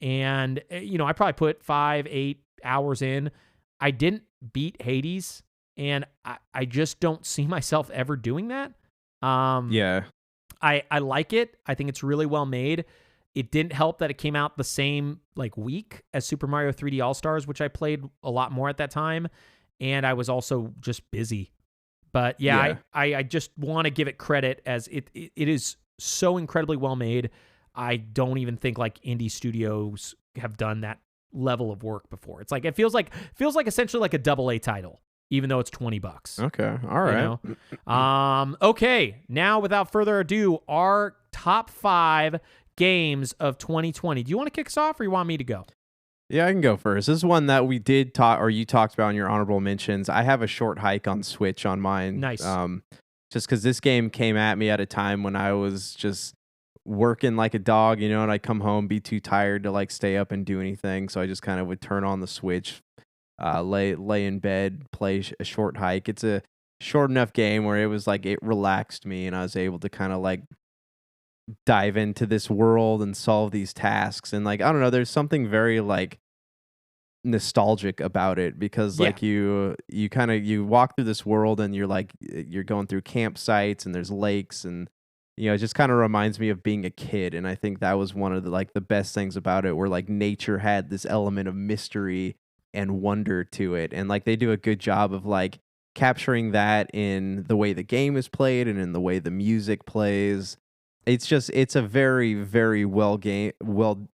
And, I probably put 5-8 hours in. I didn't beat Hades. And I just don't see myself ever doing that. I like it. I think it's really well made. It didn't help that it came out the same week as Super Mario 3D All-Stars, which I played a lot more at that time. And I was also just busy. But I just want to give it credit as it is so incredibly well made. I don't even think indie studios have done that level of work before. It's it feels like essentially like a AA title, even though it's $20. Okay. All right. Okay. Now, without further ado, our top 5 games of 2020. Do you want to kick us off or you want me to go? Yeah, I can go first. This is one that we did talk, or you talked about in your honorable mentions. I have a short hike on Switch on mine. Nice. Just because this game came at me at a time when I was just working like a dog, and I'd come home, be too tired to stay up and do anything. So I just kind of would turn on the Switch, lay in bed, play a short hike. It's a short enough game where it was it relaxed me, and I was able to kind of dive into this world and solve these tasks. And I don't know, there's something very nostalgic about it because you walk through this world and you're going through campsites and there's lakes, and it just kind of reminds me of being a kid. And I think that was one of the best things about it, where nature had this element of mystery and wonder to it, and they do a good job of capturing that in the way the game is played and in the way the music plays. It's a very, very well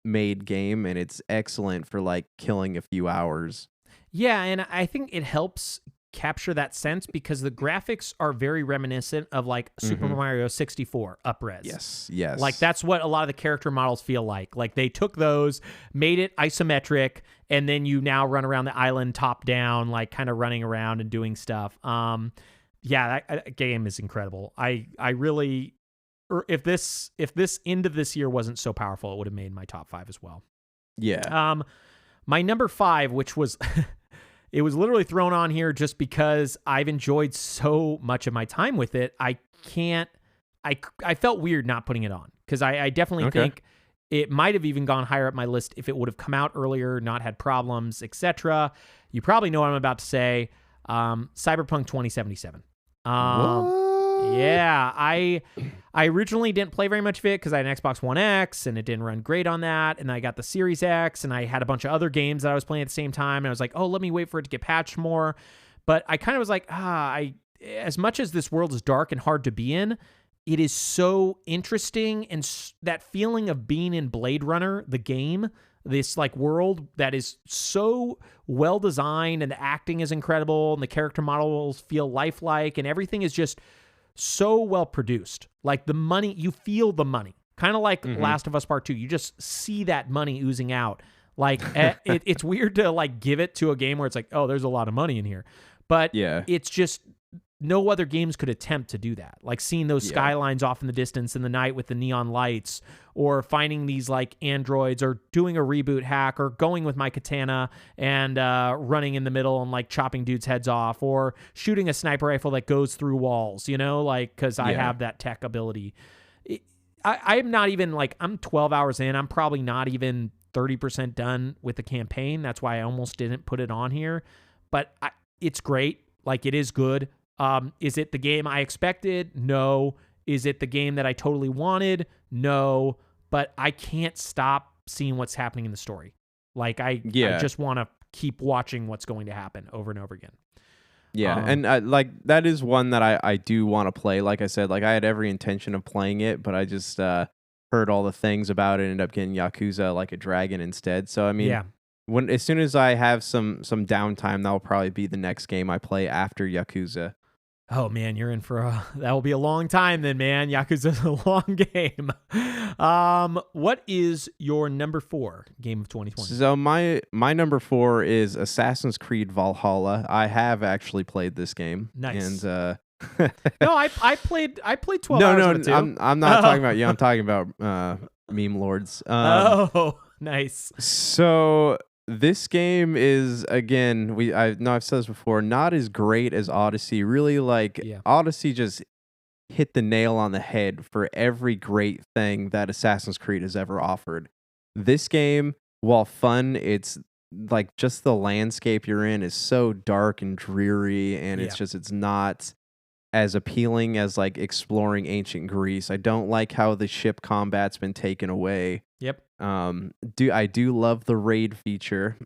made game, and it's excellent for killing a few hours. Yeah, and I think it helps capture that sense because the graphics are very reminiscent of Super Mario 64 up-res. Yes. That's what a lot of the character models feel like. They took those, made it isometric, and then you now run around the island top down, kind of running around and doing stuff. That game is incredible. I really, or if this end of this year wasn't so powerful, it would have made my top 5 as well. Yeah. My number 5, which was it was literally thrown on here just because I've enjoyed so much of my time with it. I felt weird not putting it on because I definitely think it might have even gone higher up my list if it would have come out earlier, not had problems, etc. You probably know what I'm about to say. Cyberpunk 2077. Yeah, I originally didn't play very much of it because I had an Xbox One X and it didn't run great on that. And I got the Series X and I had a bunch of other games that I was playing at the same time. And I was like, oh, let me wait for it to get patched more. But I kind of was like, as much as this world is dark and hard to be in, it is so interesting. And that feeling of being in Blade Runner, the game, this world that is so well designed and the acting is incredible and the character models feel lifelike and everything is just so well produced. The money, you feel the money. Kind of like Last of Us Part 2. You just see that money oozing out. It's weird to give it to a game where it's oh, there's a lot of money in here. But it's just no other games could attempt to do that. Seeing those skylines off in the distance in the night with the neon lights, or finding these androids, or doing a reboot hack, or going with my katana and running in the middle and chopping dudes' heads off, or shooting a sniper rifle that goes through walls, because I have that tech ability. I'm not even I'm 12 hours in. I'm probably not even 30% done with the campaign. That's why I almost didn't put it on here. But it's great. It is good. Is it the game I expected? No. Is it the game that I totally wanted? No. But I can't stop seeing what's happening in the story. I just want to keep watching what's going to happen over and over again. Yeah, and like that is one that I do want to play. Like I said, like I had every intention of playing it, but I just heard all the things about it and ended up getting Yakuza Like a Dragon instead. So I mean, Yeah. when as soon as I have some downtime, that will probably be the next game I play after Yakuza. Oh man, you're in for that will be a long time then, man. Yakuza's a long game. What is your number 4 game of 2020? So my number 4 is Assassin's Creed Valhalla. I have actually played this game. Nice. And No, I played 12 no, hours no, of it too. I'm not talking about you. I'm talking about meme lords. Oh, nice. So this game is, again, I've said this before, not as great as Odyssey. Really, like Odyssey just hit the nail on the head for every great thing that Assassin's Creed has ever offered. This game, while fun, it's like just the landscape you're in is so dark and dreary, and it's not as appealing as like exploring ancient Greece. I don't like how the ship combat's been taken away. Yep. I do love the raid feature.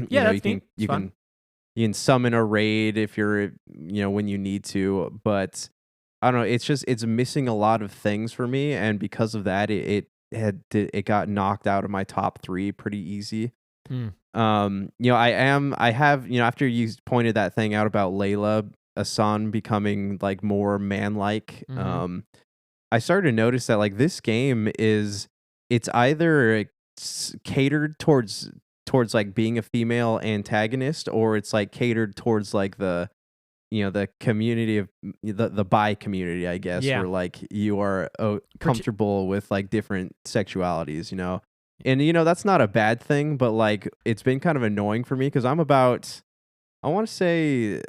Yeah, that's neat. You can summon a raid if you're when you need to, but I don't know, it's missing a lot of things for me, and because of that it got knocked out of my top 3 pretty easy. I have after you pointed that thing out about Layla Asan becoming like more man-like, I started to notice that like this game it's either catered towards like being a female antagonist, or it's like catered towards like the community of the bi community, I guess, where like you are comfortable with like different sexualities, and that's not a bad thing, but like it's been kind of annoying for me because I'm about, I want to say,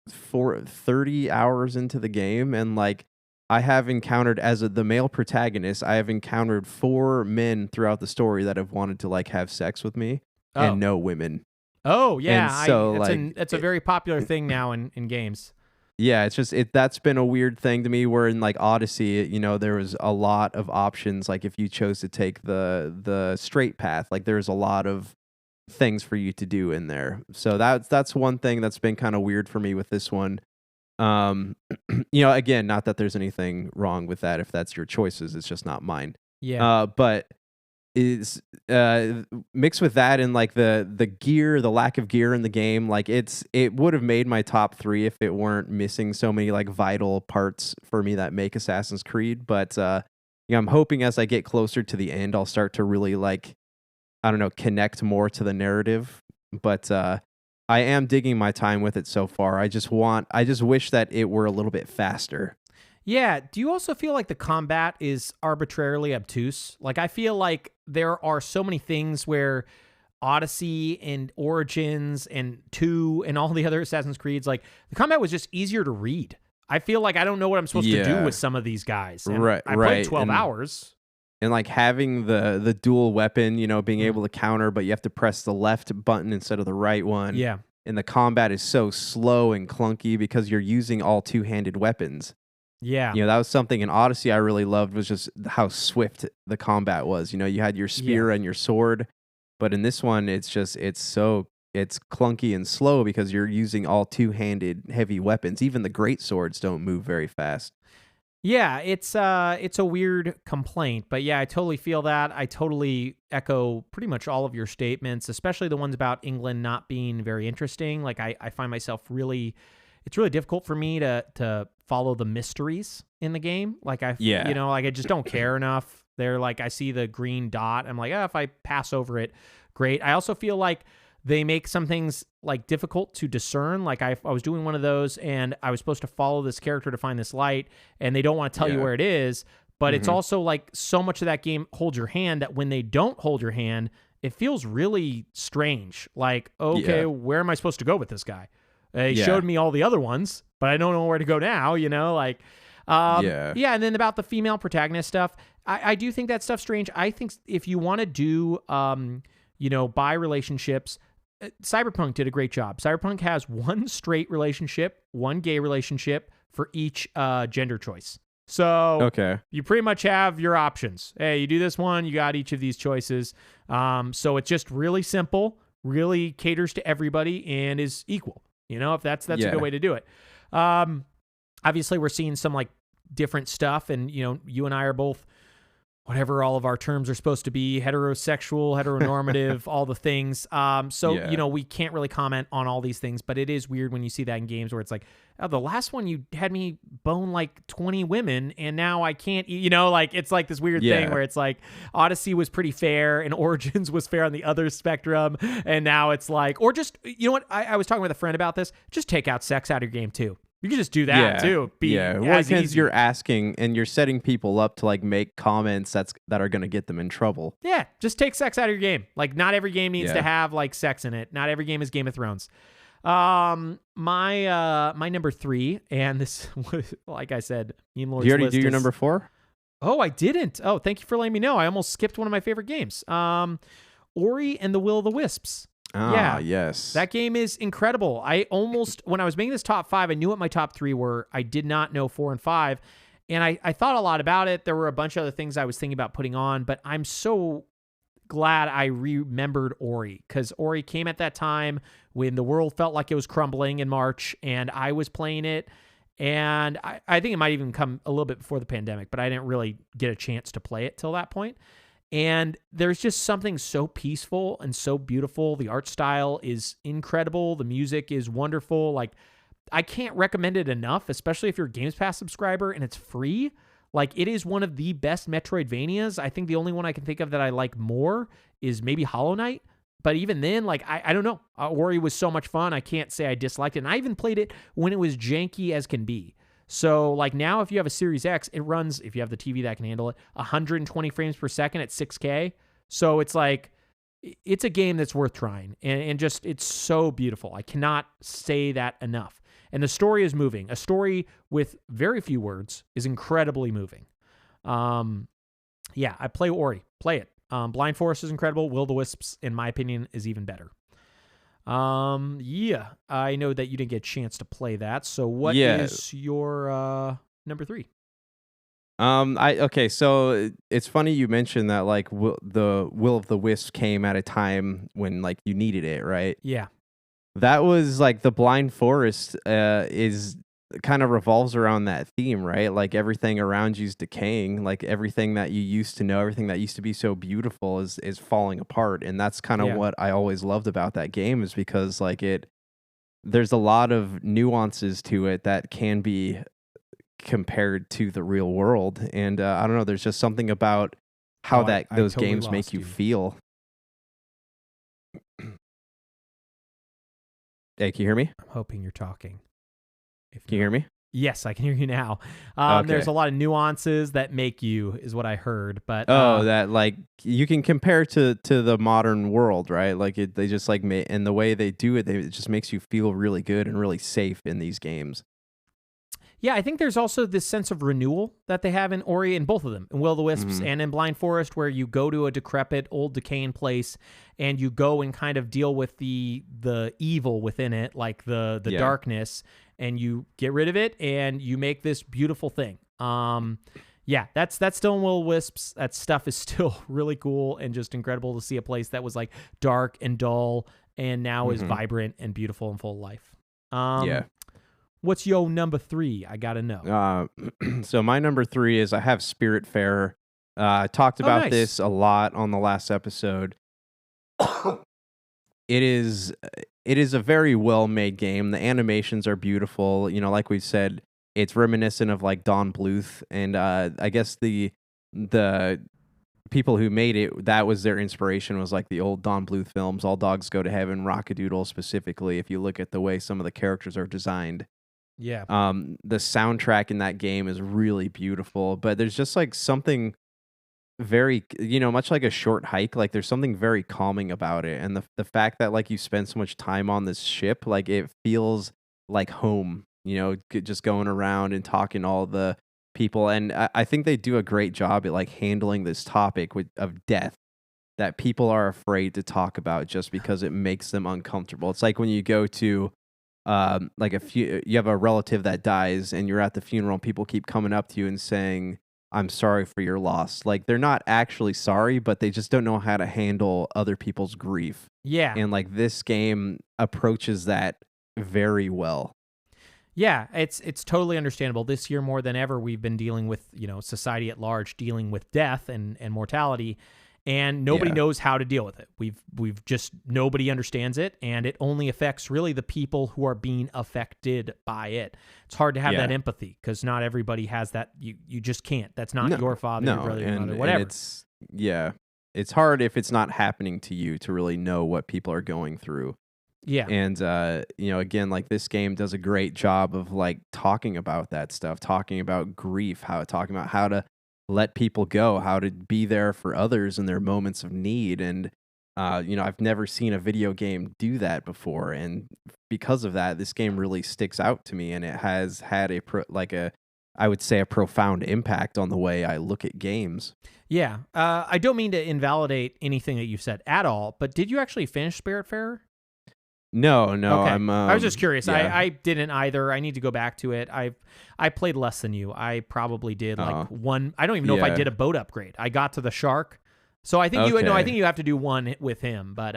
30 hours into the game, and like I have encountered, as the male protagonist, I have encountered 4 men throughout the story that have wanted to like have sex with me, and no women. Oh yeah, and so that's a very popular thing now in games. Yeah, it's just that's been a weird thing to me. Where in like Odyssey, there was a lot of options. Like if you chose to take the straight path, like there's a lot of things for you to do in there. So that's one thing that's been kind of weird for me with this one. Again, not that there's anything wrong with that if that's your choices, it's just not mine. Yeah. But is mixed with that and like the gear, the lack of gear in the game, like it would have made my top 3 if it weren't missing so many like vital parts for me that make Assassin's Creed. But I'm hoping as I get closer to the end, I'll start to really like, I don't know, connect more to the narrative. But I am digging my time with it so far. I just wish that it were a little bit faster. Yeah. Do you also feel like the combat is arbitrarily obtuse? Like, I feel like there are so many things where Odyssey and Origins and 2 and all the other Assassin's Creeds, like, the combat was just easier to read. I feel like I don't know what I'm supposed to do with some of these guys. And I played 12 hours. And like having the dual weapon, being able to counter, but you have to press the left button instead of the right one. Yeah. And the combat is so slow and clunky because you're using all 2-handed weapons. Yeah. That was something in Odyssey I really loved, was just how swift the combat was. You had your spear and your sword, but in this one it's clunky and slow because you're using all 2-handed heavy weapons. Even the great swords don't move very fast. Yeah, it's a weird complaint, but yeah, I totally feel that. I totally echo pretty much all of your statements, especially the ones about England not being very interesting. Like I find myself it's really difficult for me to follow the mysteries in the game. Like like I just don't care enough. They're like, I see the green dot, I'm like, if I pass over it, great. I also feel like they make some things like difficult to discern. Like I was doing one of those and I was supposed to follow this character to find this light, and they don't want to tell you where it is. But it's also like so much of that game holds your hand that when they don't hold your hand, it feels really strange. Like, okay, where am I supposed to go with this guy? He showed me all the other ones, but I don't know where to go now, like, yeah. And then about the female protagonist stuff, I do think that stuff's strange. I think if you want to do, bi relationships, Cyberpunk did a great job. Cyberpunk has one straight relationship, one gay relationship for each gender choice. So you pretty much have your options. Hey, you do this one, you got each of these choices. So it's just really simple, really caters to everybody, and is equal. if that's a Yeah. good way to do it. Obviously, we're seeing some like different stuff, and you and I are both whatever all of our terms are supposed to be, heterosexual, heteronormative, all the things. So we can't really comment on all these things, but it is weird when you see that in games where it's like, oh, the last one you had me bone like 20 women and now I can't, like it's like this weird thing where it's like Odyssey was pretty fair and Origins was fair on the other spectrum. And now it's like, or just, what? I was talking with a friend about this. Just take out sex out of your game too. You can just do that too. Well, because you're asking and you're setting people up to like make comments that are going to get them in trouble. Yeah, just take sex out of your game. Like, not every game needs to have like sex in it. Not every game is Game of Thrones. My number 3, and this, like I said, you already do your number 4? Oh, I didn't. Oh, thank you for letting me know. I almost skipped one of my favorite games. Ori and the Will of the Wisps. Ah, yes. That game is incredible. When I was making this top 5, I knew what my top 3 were. I did not know 4 and 5. And I thought a lot about it. There were a bunch of other things I was thinking about putting on, but I'm so glad I remembered Ori, because Ori came at that time when the world felt like it was crumbling in March, and I was playing it. And I think it might even come a little bit before the pandemic, but I didn't really get a chance to play it till that point. And there's just something so peaceful and so beautiful. The art style is incredible. The music is wonderful. Like, I can't recommend it enough, especially if you're a Games Pass subscriber and it's free. Like, it is one of the best Metroidvanias. I think the only one I can think of that I like more is maybe Hollow Knight. But even then, like, I don't know. Ori was so much fun. I can't say I disliked it. And I even played it when it was janky as can be. So, like, now if you have a Series X, it runs, if you have the TV that can handle it, 120 frames per second at 6K. So it's like, it's a game that's worth trying. And just, it's so beautiful. I cannot say that enough. And the story is moving. A story with very few words is incredibly moving. I play Ori. Play it. Blind Forest is incredible. Will the Wisps, in my opinion, is even better. I know that you didn't get a chance to play that. So what is your number 3? So it's funny you mentioned that, like, the Will of the Wisp came at a time when, like, you needed it, right? Yeah. That was like the Blind Forest is kind of revolves around that theme, right? Like, everything around you's decaying. Like, everything that you used to know, everything that used to be so beautiful is falling apart. And that's kind of what I always loved about that game, is because, like, there's a lot of nuances to it that can be compared to the real world. And I don't know, there's just something about how those totally games make you feel. Hey, can you hear me? I'm hoping you're talking. Can you hear me? Yes, I can hear you now. Okay. There's a lot of nuances that make you, is what I heard. But that, like, you can compare to the modern world, right? Like, they just like and the way they do it, it just makes you feel really good and really safe in these games. Yeah, I think there's also this sense of renewal that they have in Ori, in both of them, in Will of the Wisps and in Blind Forest, where you go to a decrepit, old, decaying place, and you go and kind of deal with the evil within it, like the darkness, and you get rid of it, and you make this beautiful thing. That's still in Will of the Wisps. That stuff is still really cool and just incredible to see a place that was like dark and dull, and now is vibrant and beautiful and full of life. What's your number 3? I gotta know. So my number 3 is, I have Spiritfarer. I talked about this a lot on the last episode. It is a very well-made game. The animations are beautiful. You know, like we said, it's reminiscent of like Don Bluth, and I guess the people who made it, that was their inspiration, was like the old Don Bluth films, All Dogs Go to Heaven, Rockadoodle specifically, if you look at the way some of the characters are designed. Yeah. The soundtrack in that game is really beautiful, but there's just like something very, much like a short hike, like there's something very calming about it. And the fact that, like, you spend so much time on this ship, like, it feels like home, just going around and talking to all the people. And I think they do a great job at, like, handling this topic of death that people are afraid to talk about just because it makes them uncomfortable. It's like when you go to you have a relative that dies and you're at the funeral and people keep coming up to you and saying, "I'm sorry for your loss." Like, they're not actually sorry, but they just don't know how to handle other people's grief. Yeah. And, like, this game approaches that very well. Yeah, it's totally understandable. This year more than ever, we've been dealing with, society at large dealing with death and mortality, and nobody Yeah. knows how to deal with it. We've just nobody understands it, and it only affects really the people who are being affected by it. It's hard to have that empathy because not everybody has that. You just can't. That's not your father, your brother, your mother, whatever. And it's hard if it's not happening to you to really know what people are going through. Yeah. And, again, like this game does a great job of like talking about that stuff, talking about grief, talking about how to let people go, how to be there for others in their moments of need. And, I've never seen a video game do that before. And because of that, this game really sticks out to me. And it has had I would say a profound impact on the way I look at games. Yeah. I don't mean to invalidate anything that you've said at all, but did you actually finish Spiritfarer? No, Okay. I was just curious. Yeah. I didn't either. I need to go back to it. I played less than you. I probably did like one. I don't even know if I did a boat upgrade. I got to the shark, so I think I think you have to do one with him. But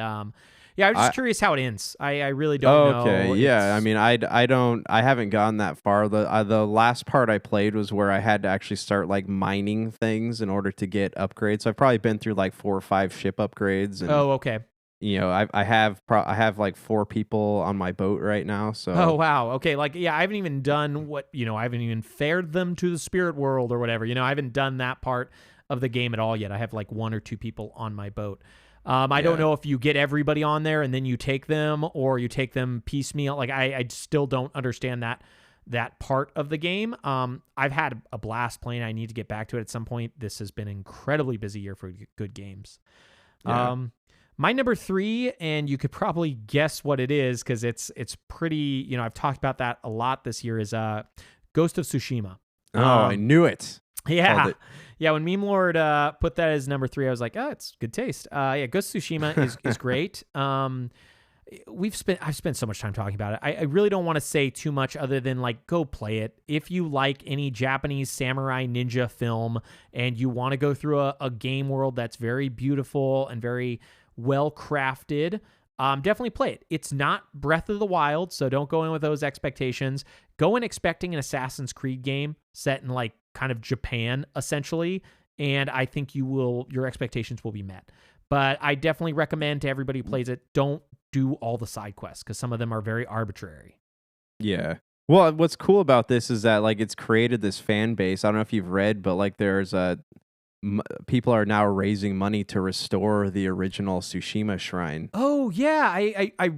yeah, I was just curious how it ends. I really don't know. Okay, yeah. I mean, I haven't gone that far. The last part I played was where I had to actually start like mining things in order to get upgrades. So I've probably been through like 4 or 5 ship upgrades. And, Oh, okay. I have like 4 people on my boat right now. So Oh, wow. Okay. Like, yeah, I haven't even done I haven't even fared them to the spirit world or whatever. I haven't done that part of the game at all yet. I have like 1 or 2 people on my boat. I don't know if you get everybody on there and then you take them or you take them piecemeal. Like, I still don't understand that part of the game. I've had a blast playing. I need to get back to it at some point. This has been an incredibly busy year for good games. Yeah. My number 3, and you could probably guess what it is because it's pretty, I've talked about that a lot this year, is Ghost of Tsushima. Oh, I knew it. Yeah. Yeah, when Meme Lord put that as number 3, I was like, oh, it's good taste. Yeah, Ghost of Tsushima is great. I've spent so much time talking about it. I really don't want to say too much other than like go play it. If you like any Japanese samurai ninja film and you want to go through a game world that's very beautiful and very well crafted, definitely play it. It's not Breath of the Wild, so don't go in with those expectations. Go in expecting an Assassin's Creed game set in like kind of Japan essentially, and I think your expectations will be met. But I definitely recommend to everybody who plays it, don't do all the side quests because some of them are very arbitrary. Yeah. Well, what's cool about this is that like it's created this fan base. I don't know if you've read, but like there's people are now raising money to restore the original Tsushima shrine. Oh yeah, I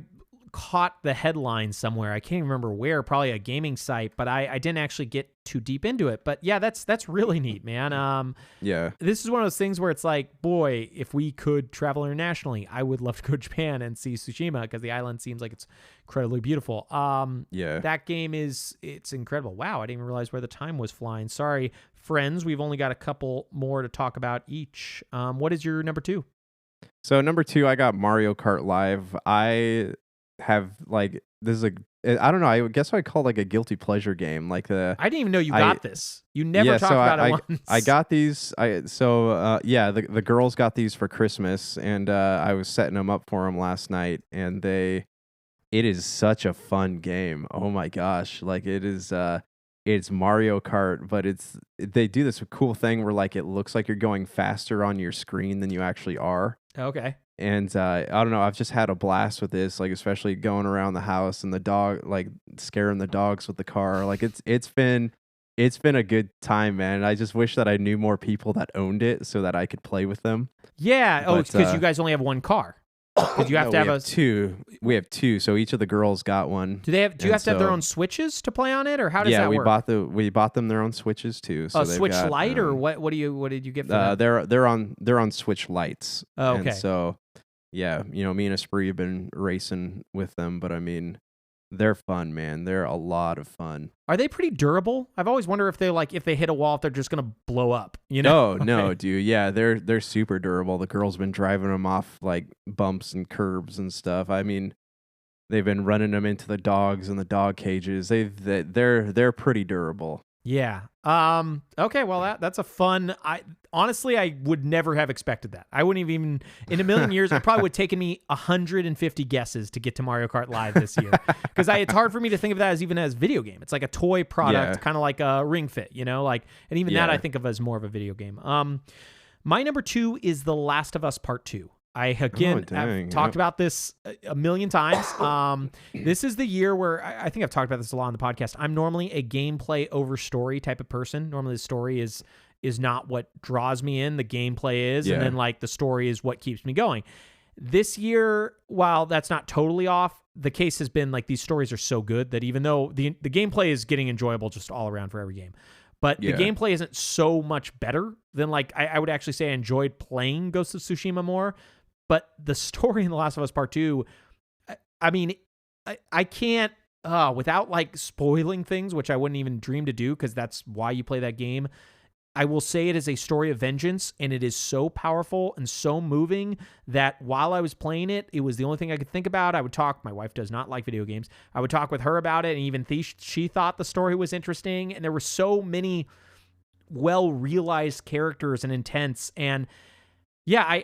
caught the headline somewhere. I can't remember where, probably a gaming site, but I didn't actually get too deep into it. But yeah, that's really neat, man. Yeah. This is one of those things where it's like, boy, if we could travel internationally, I would love to go to Japan and see Tsushima because the island seems like it's incredibly beautiful. Yeah. That game it's incredible. Wow, I didn't even realize where the time was flying. Sorry, friends, we've only got a couple more to talk about each. What is your number 2? So number 2, I got Mario Kart Live. I have like this is I don't know. I guess I call it like a guilty pleasure game. Like I didn't even know you got this. You never talked about it once. I got these. The girls got these for Christmas, and I was setting them up for them last night, and it is such a fun game. Oh my gosh! Like it is. It's Mario Kart, but they do this cool thing where like it looks like you're going faster on your screen than you actually are. Okay. And I don't know, I've just had a blast with this, like especially going around the house and the dog, like scaring the dogs with the car. Like it's been a good time, man. I just wish that I knew more people that owned it so that I could play with them. Yeah. Oh, because you guys only have one car. Because you have to have two. We have 2, so each of the girls got one. Do you have to have their own Switches to play on it, or how does that work? We bought them their own Switches too. So Switch Lite, or what? What did you get for them? They're on Switch Lites. Oh, okay. And so yeah, me and Esprit have been racing with them, but I mean, they're fun, man. They're a lot of fun. Are they pretty durable? I've always wondered if they hit a wall, if they're just gonna blow up. No, dude. Yeah, they're super durable. The girls been driving them off like bumps and curbs and stuff. I mean, they've been running them into the dogs and the dog cages. They're pretty durable. Yeah. Okay. Well, that's a fun. Honestly, I would never have expected that. I wouldn't have even in a million years. It probably would have taken me 150 guesses to get to Mario Kart Live this year because it's hard for me to think of that as even as video game. It's like a toy product, Yeah. kind of like a Ring Fit, like, and even that Yeah. I think of as more of a video game. My number 2 is The Last of Us Part 2. I again have talked about this a million times. This is the year where I think I've talked about this a lot on the podcast. I'm normally a gameplay over story type of person. Normally the story is not what draws me in. The gameplay is, Yeah. and then like the story is what keeps me going. This year, while that's not totally off, the case has been like these stories are so good that even though the gameplay is getting enjoyable just all around for every game, but the gameplay isn't so much better than like I would actually say I enjoyed playing Ghost of Tsushima more. But the story in The Last of Us Part 2, I mean, I can't, without like spoiling things, which I wouldn't even dream to do because that's why you play that game. I will say it is a story of vengeance, and it is so powerful and so moving that while I was playing it, it was the only thing I could think about. I would talk, my wife does not like video games. I would talk with her about it, and even she thought the story was interesting. And there were so many well-realized characters and intents. And yeah,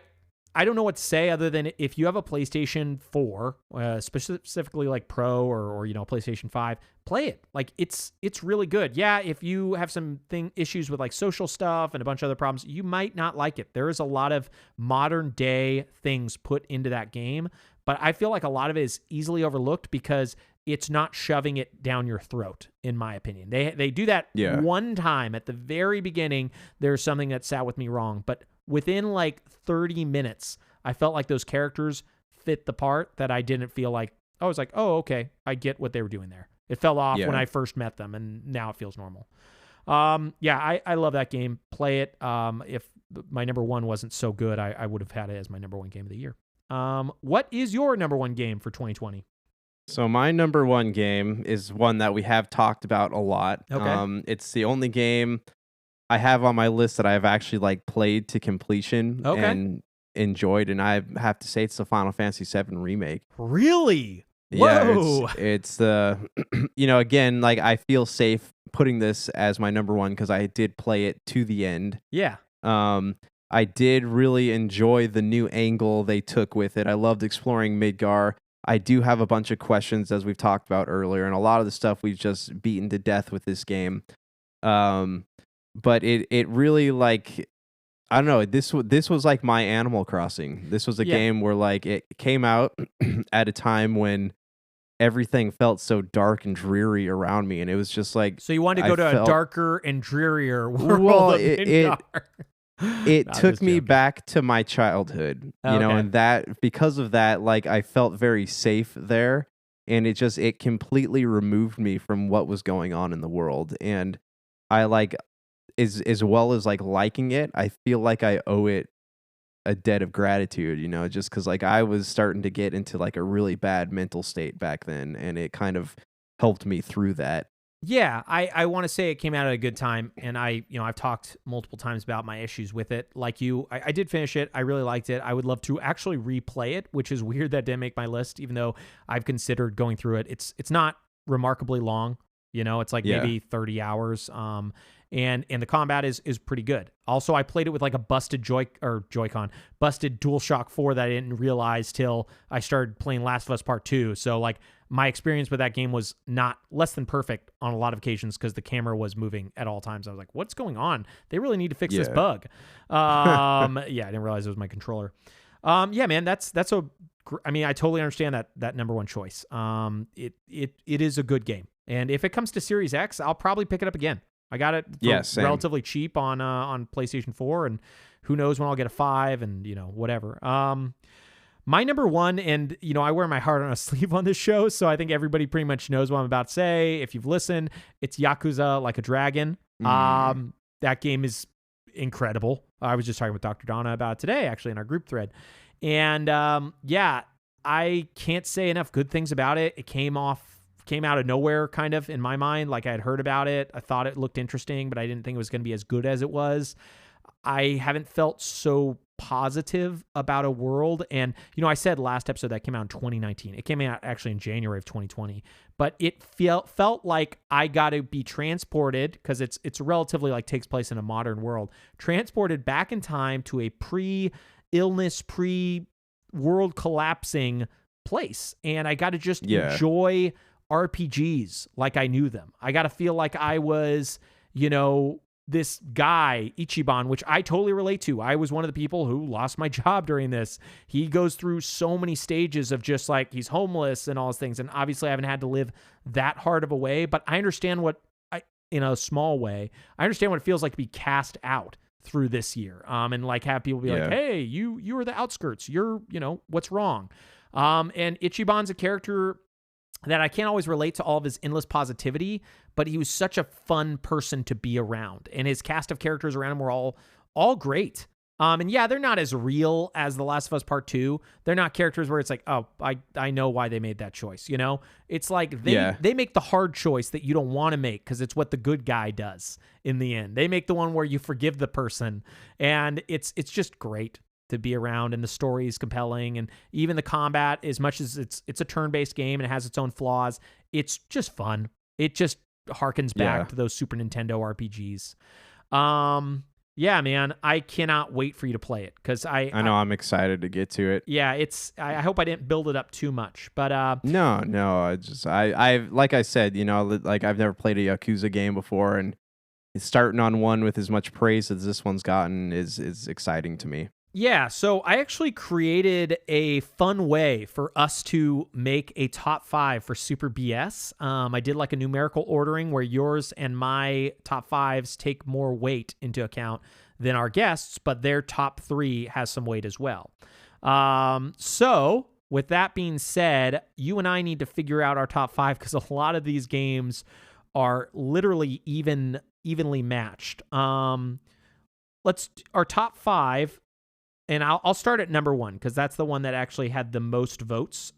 I don't know what to say other than if you have a PlayStation 4, specifically like Pro or PlayStation 5, play it. Like it's really good. Yeah, if you have some issues with like social stuff and a bunch of other problems, you might not like it. There is a lot of modern day things put into that game, but I feel like a lot of it is easily overlooked because it's not shoving it down your throat, in my opinion. They do that one time at the very beginning. There's something that sat with me wrong, but within like 30 minutes, I felt like those characters fit the part that I didn't feel like, I was like, oh, okay, I get what they were doing there. It fell off when I first met them, and now it feels normal. I love that game. Play it. If my number 1 wasn't so good, I would have had it as my number 1 game of the year. What is your number 1 game for 2020? So my number 1 game is one that we have talked about a lot. Okay. It's the only game I have on my list that I've actually like played to completion and enjoyed, and I have to say it's the Final Fantasy VII remake. Really? Whoa. Yeah, it's the again, like I feel safe putting this as my number 1 because I did play it to the end. Yeah. I did really enjoy the new angle they took with it. I loved exploring Midgar. I do have a bunch of questions, as we've talked about earlier, and a lot of the stuff we've just beaten to death with this game. But it really, like, I don't know, this was like my Animal Crossing. This was a game where like it came out at a time when everything felt so dark and dreary around me, and it was just like, so you wanted to go to a darker and drearier world. Well, it took me back to my childhood, and that because of that, like I felt very safe there, and it completely removed me from what was going on in the world. And I like as well as like liking it, I feel like I owe it a debt of gratitude, just because like I was starting to get into like a really bad mental state back then, and it kind of helped me through that. Yeah, I want to say it came out at a good time, and I've talked multiple times about my issues with it. Like you, I did finish it. I really liked it. I would love to actually replay it, which is weird that didn't make my list, even though I've considered going through it. It's not remarkably long. It's like maybe 30 hours. And the combat is pretty good. Also, I played it with like a busted Joy-Con, busted DualShock 4 that I didn't realize till I started playing Last of Us Part 2. So like my experience with that game was not less than perfect on a lot of occasions because the camera was moving at all times. I was like, what's going on? They really need to fix this bug. I didn't realize it was my controller. Man, that's I totally understand that number 1 choice. It is a good game. And if it comes to Series X, I'll probably pick it up again. I got it for relatively cheap on PlayStation 4, and who knows when I'll get a 5 and, whatever. My number 1, and, I wear my heart on a sleeve on this show, so I think everybody pretty much knows what I'm about to say. If you've listened, it's Yakuza Like a Dragon. That game is incredible. I was just talking with Dr. Donna about it today, actually, in our group thread. And, I can't say enough good things about it. It came out of nowhere, kind of, in my mind. Like I had heard about it. I thought it looked interesting, but I didn't think it was going to be as good as it was. I haven't felt so positive about a world. And, I said last episode that came out in 2019. It came out actually in January of 2020. But it felt like I got to be transported, because it's relatively like takes place in a modern world, transported back in time to a pre-illness, pre-world collapsing place. And I got to just enjoy RPGs like I knew them. I got to feel like I was, this guy, Ichiban, which I totally relate to. I was one of the people who lost my job during this. He goes through so many stages of just like, he's homeless and all those things. And obviously I haven't had to live that hard of a way, but I understand in a small way, I understand what it feels like to be cast out through this year. And like have people be like, hey, you are the outskirts. You're, what's wrong? And Ichiban's a character that I can't always relate to all of his endless positivity, but he was such a fun person to be around. And his cast of characters around him were all great. And yeah, they're not as real as The Last of Us Part 2. They're not characters where it's like, oh, I know why they made that choice, It's like they make the hard choice that you don't want to make because it's what the good guy does in the end. They make the one where you forgive the person, and it's just great to be around, and the story is compelling, and even the combat, as much as it's a turn-based game and it has its own flaws, it's just fun. It just harkens back to those Super Nintendo RPGs. Yeah, man, I cannot wait for you to play it, because I know I'm excited to get to it. Yeah, I hope I didn't build it up too much, but no, I've like I said, like I've never played a Yakuza game before, and starting on one with as much praise as this one's gotten is exciting to me. Yeah, so I actually created a fun way for us to make a top 5 for Super BS. I did like a numerical ordering where yours and my top 5s take more weight into account than our guests, but their top 3 has some weight as well. So with that being said, you and I need to figure out our top 5, because a lot of these games are literally evenly matched. Our top 5. And I'll start at number 1, because that's the one that actually had the most votes.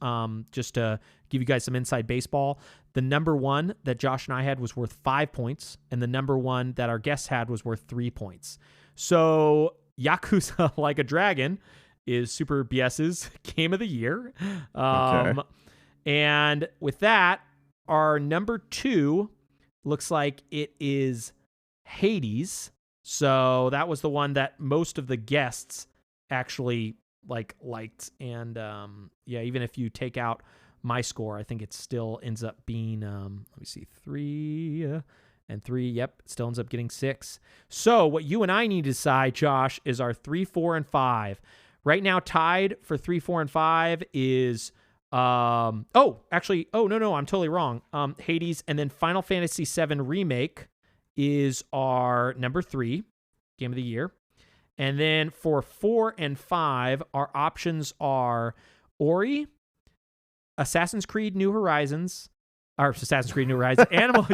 Just to give you guys some inside baseball, the number 1 that Josh and I had was worth 5 points, and the number 1 that our guests had was worth 3 points. So Yakuza Like a Dragon is Super BS's Game of the Year. Okay. And with that, our number 2 looks like it is Hades. So that was the one that most of the guests actually liked, and even if you take out my score, I think it still ends up being let me see, 3 and 3. Yep, it still ends up getting 6. So what you and I need to decide, Josh, is our 3, 4, and 5. Right now, tied for 3, 4, and 5 is I'm totally wrong. Hades, and then Final Fantasy VII Remake is our number 3 Game of the Year. And then for 4 and 5, our options are Ori, Assassin's Creed New Horizons, Animal,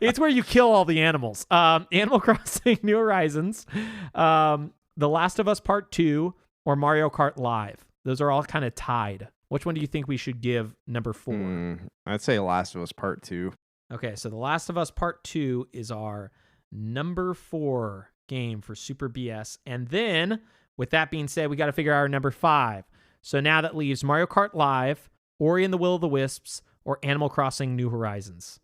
it's where you kill all the animals. Animal Crossing New Horizons, The Last of Us Part 2, or Mario Kart Live. Those are all kind of tied. Which one do you think we should give number 4? I'd say Last of Us Part 2. Okay, so The Last of Us Part 2 is our number 4 game for Super BS. And then, with that being said, we got to figure out our number 5. So now that leaves Mario Kart Live, Ori and the Will of the Wisps, or Animal Crossing New Horizons.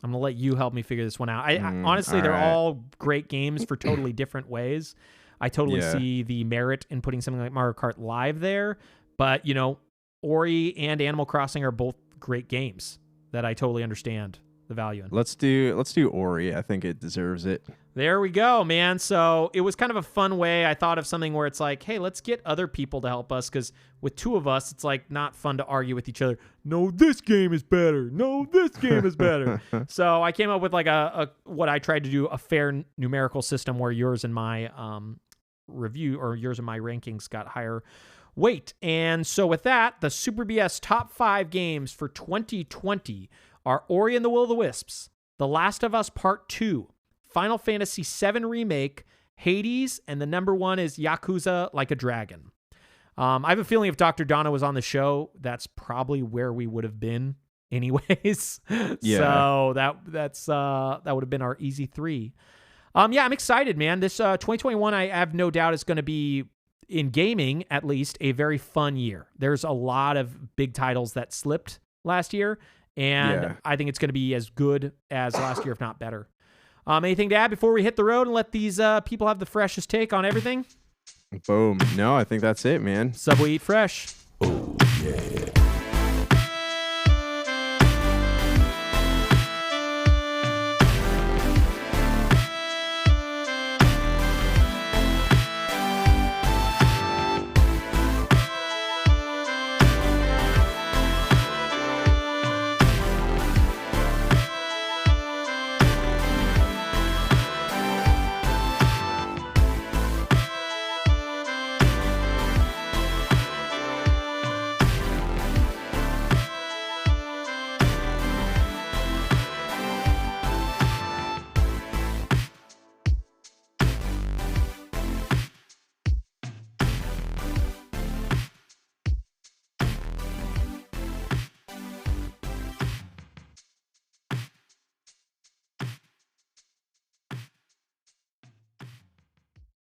I'm going to let you help me figure this one out. I honestly, they're all great games for totally different ways. I totally see the merit in putting something like Mario Kart Live there, but, Ori and Animal Crossing are both great games that I totally understand the value in. Let's do Ori. I think it deserves it. There we go, man. So it was kind of a fun way. I thought of something where it's like, hey, let's get other people to help us, because with 2 of us, it's like not fun to argue with each other. No, this game is better. No, this game is better. So I came up with like a what I tried to do, a fair numerical system where yours and my review, or yours and my rankings, got higher weight. And so with that, the Super BS top 5 games for 2020 are Ori and the Will of the Wisps, The Last of Us Part 2, Final Fantasy VII Remake, Hades, and the number 1 is Yakuza Like a Dragon. I have a feeling if Dr. Donna was on the show, that's probably where we would have been anyways. Yeah. So that would have been our easy 3. Yeah, I'm excited, man. This 2021, I have no doubt, is going to be, in gaming at least, a very fun year. There's a lot of big titles that slipped last year, and Yeah. I think it's going to be as good as last year, if not better. Anything to add before we hit the road and let these people have the freshest take on everything? Boom. No, I think that's it, man. Subway Eat Fresh. Oh, yeah.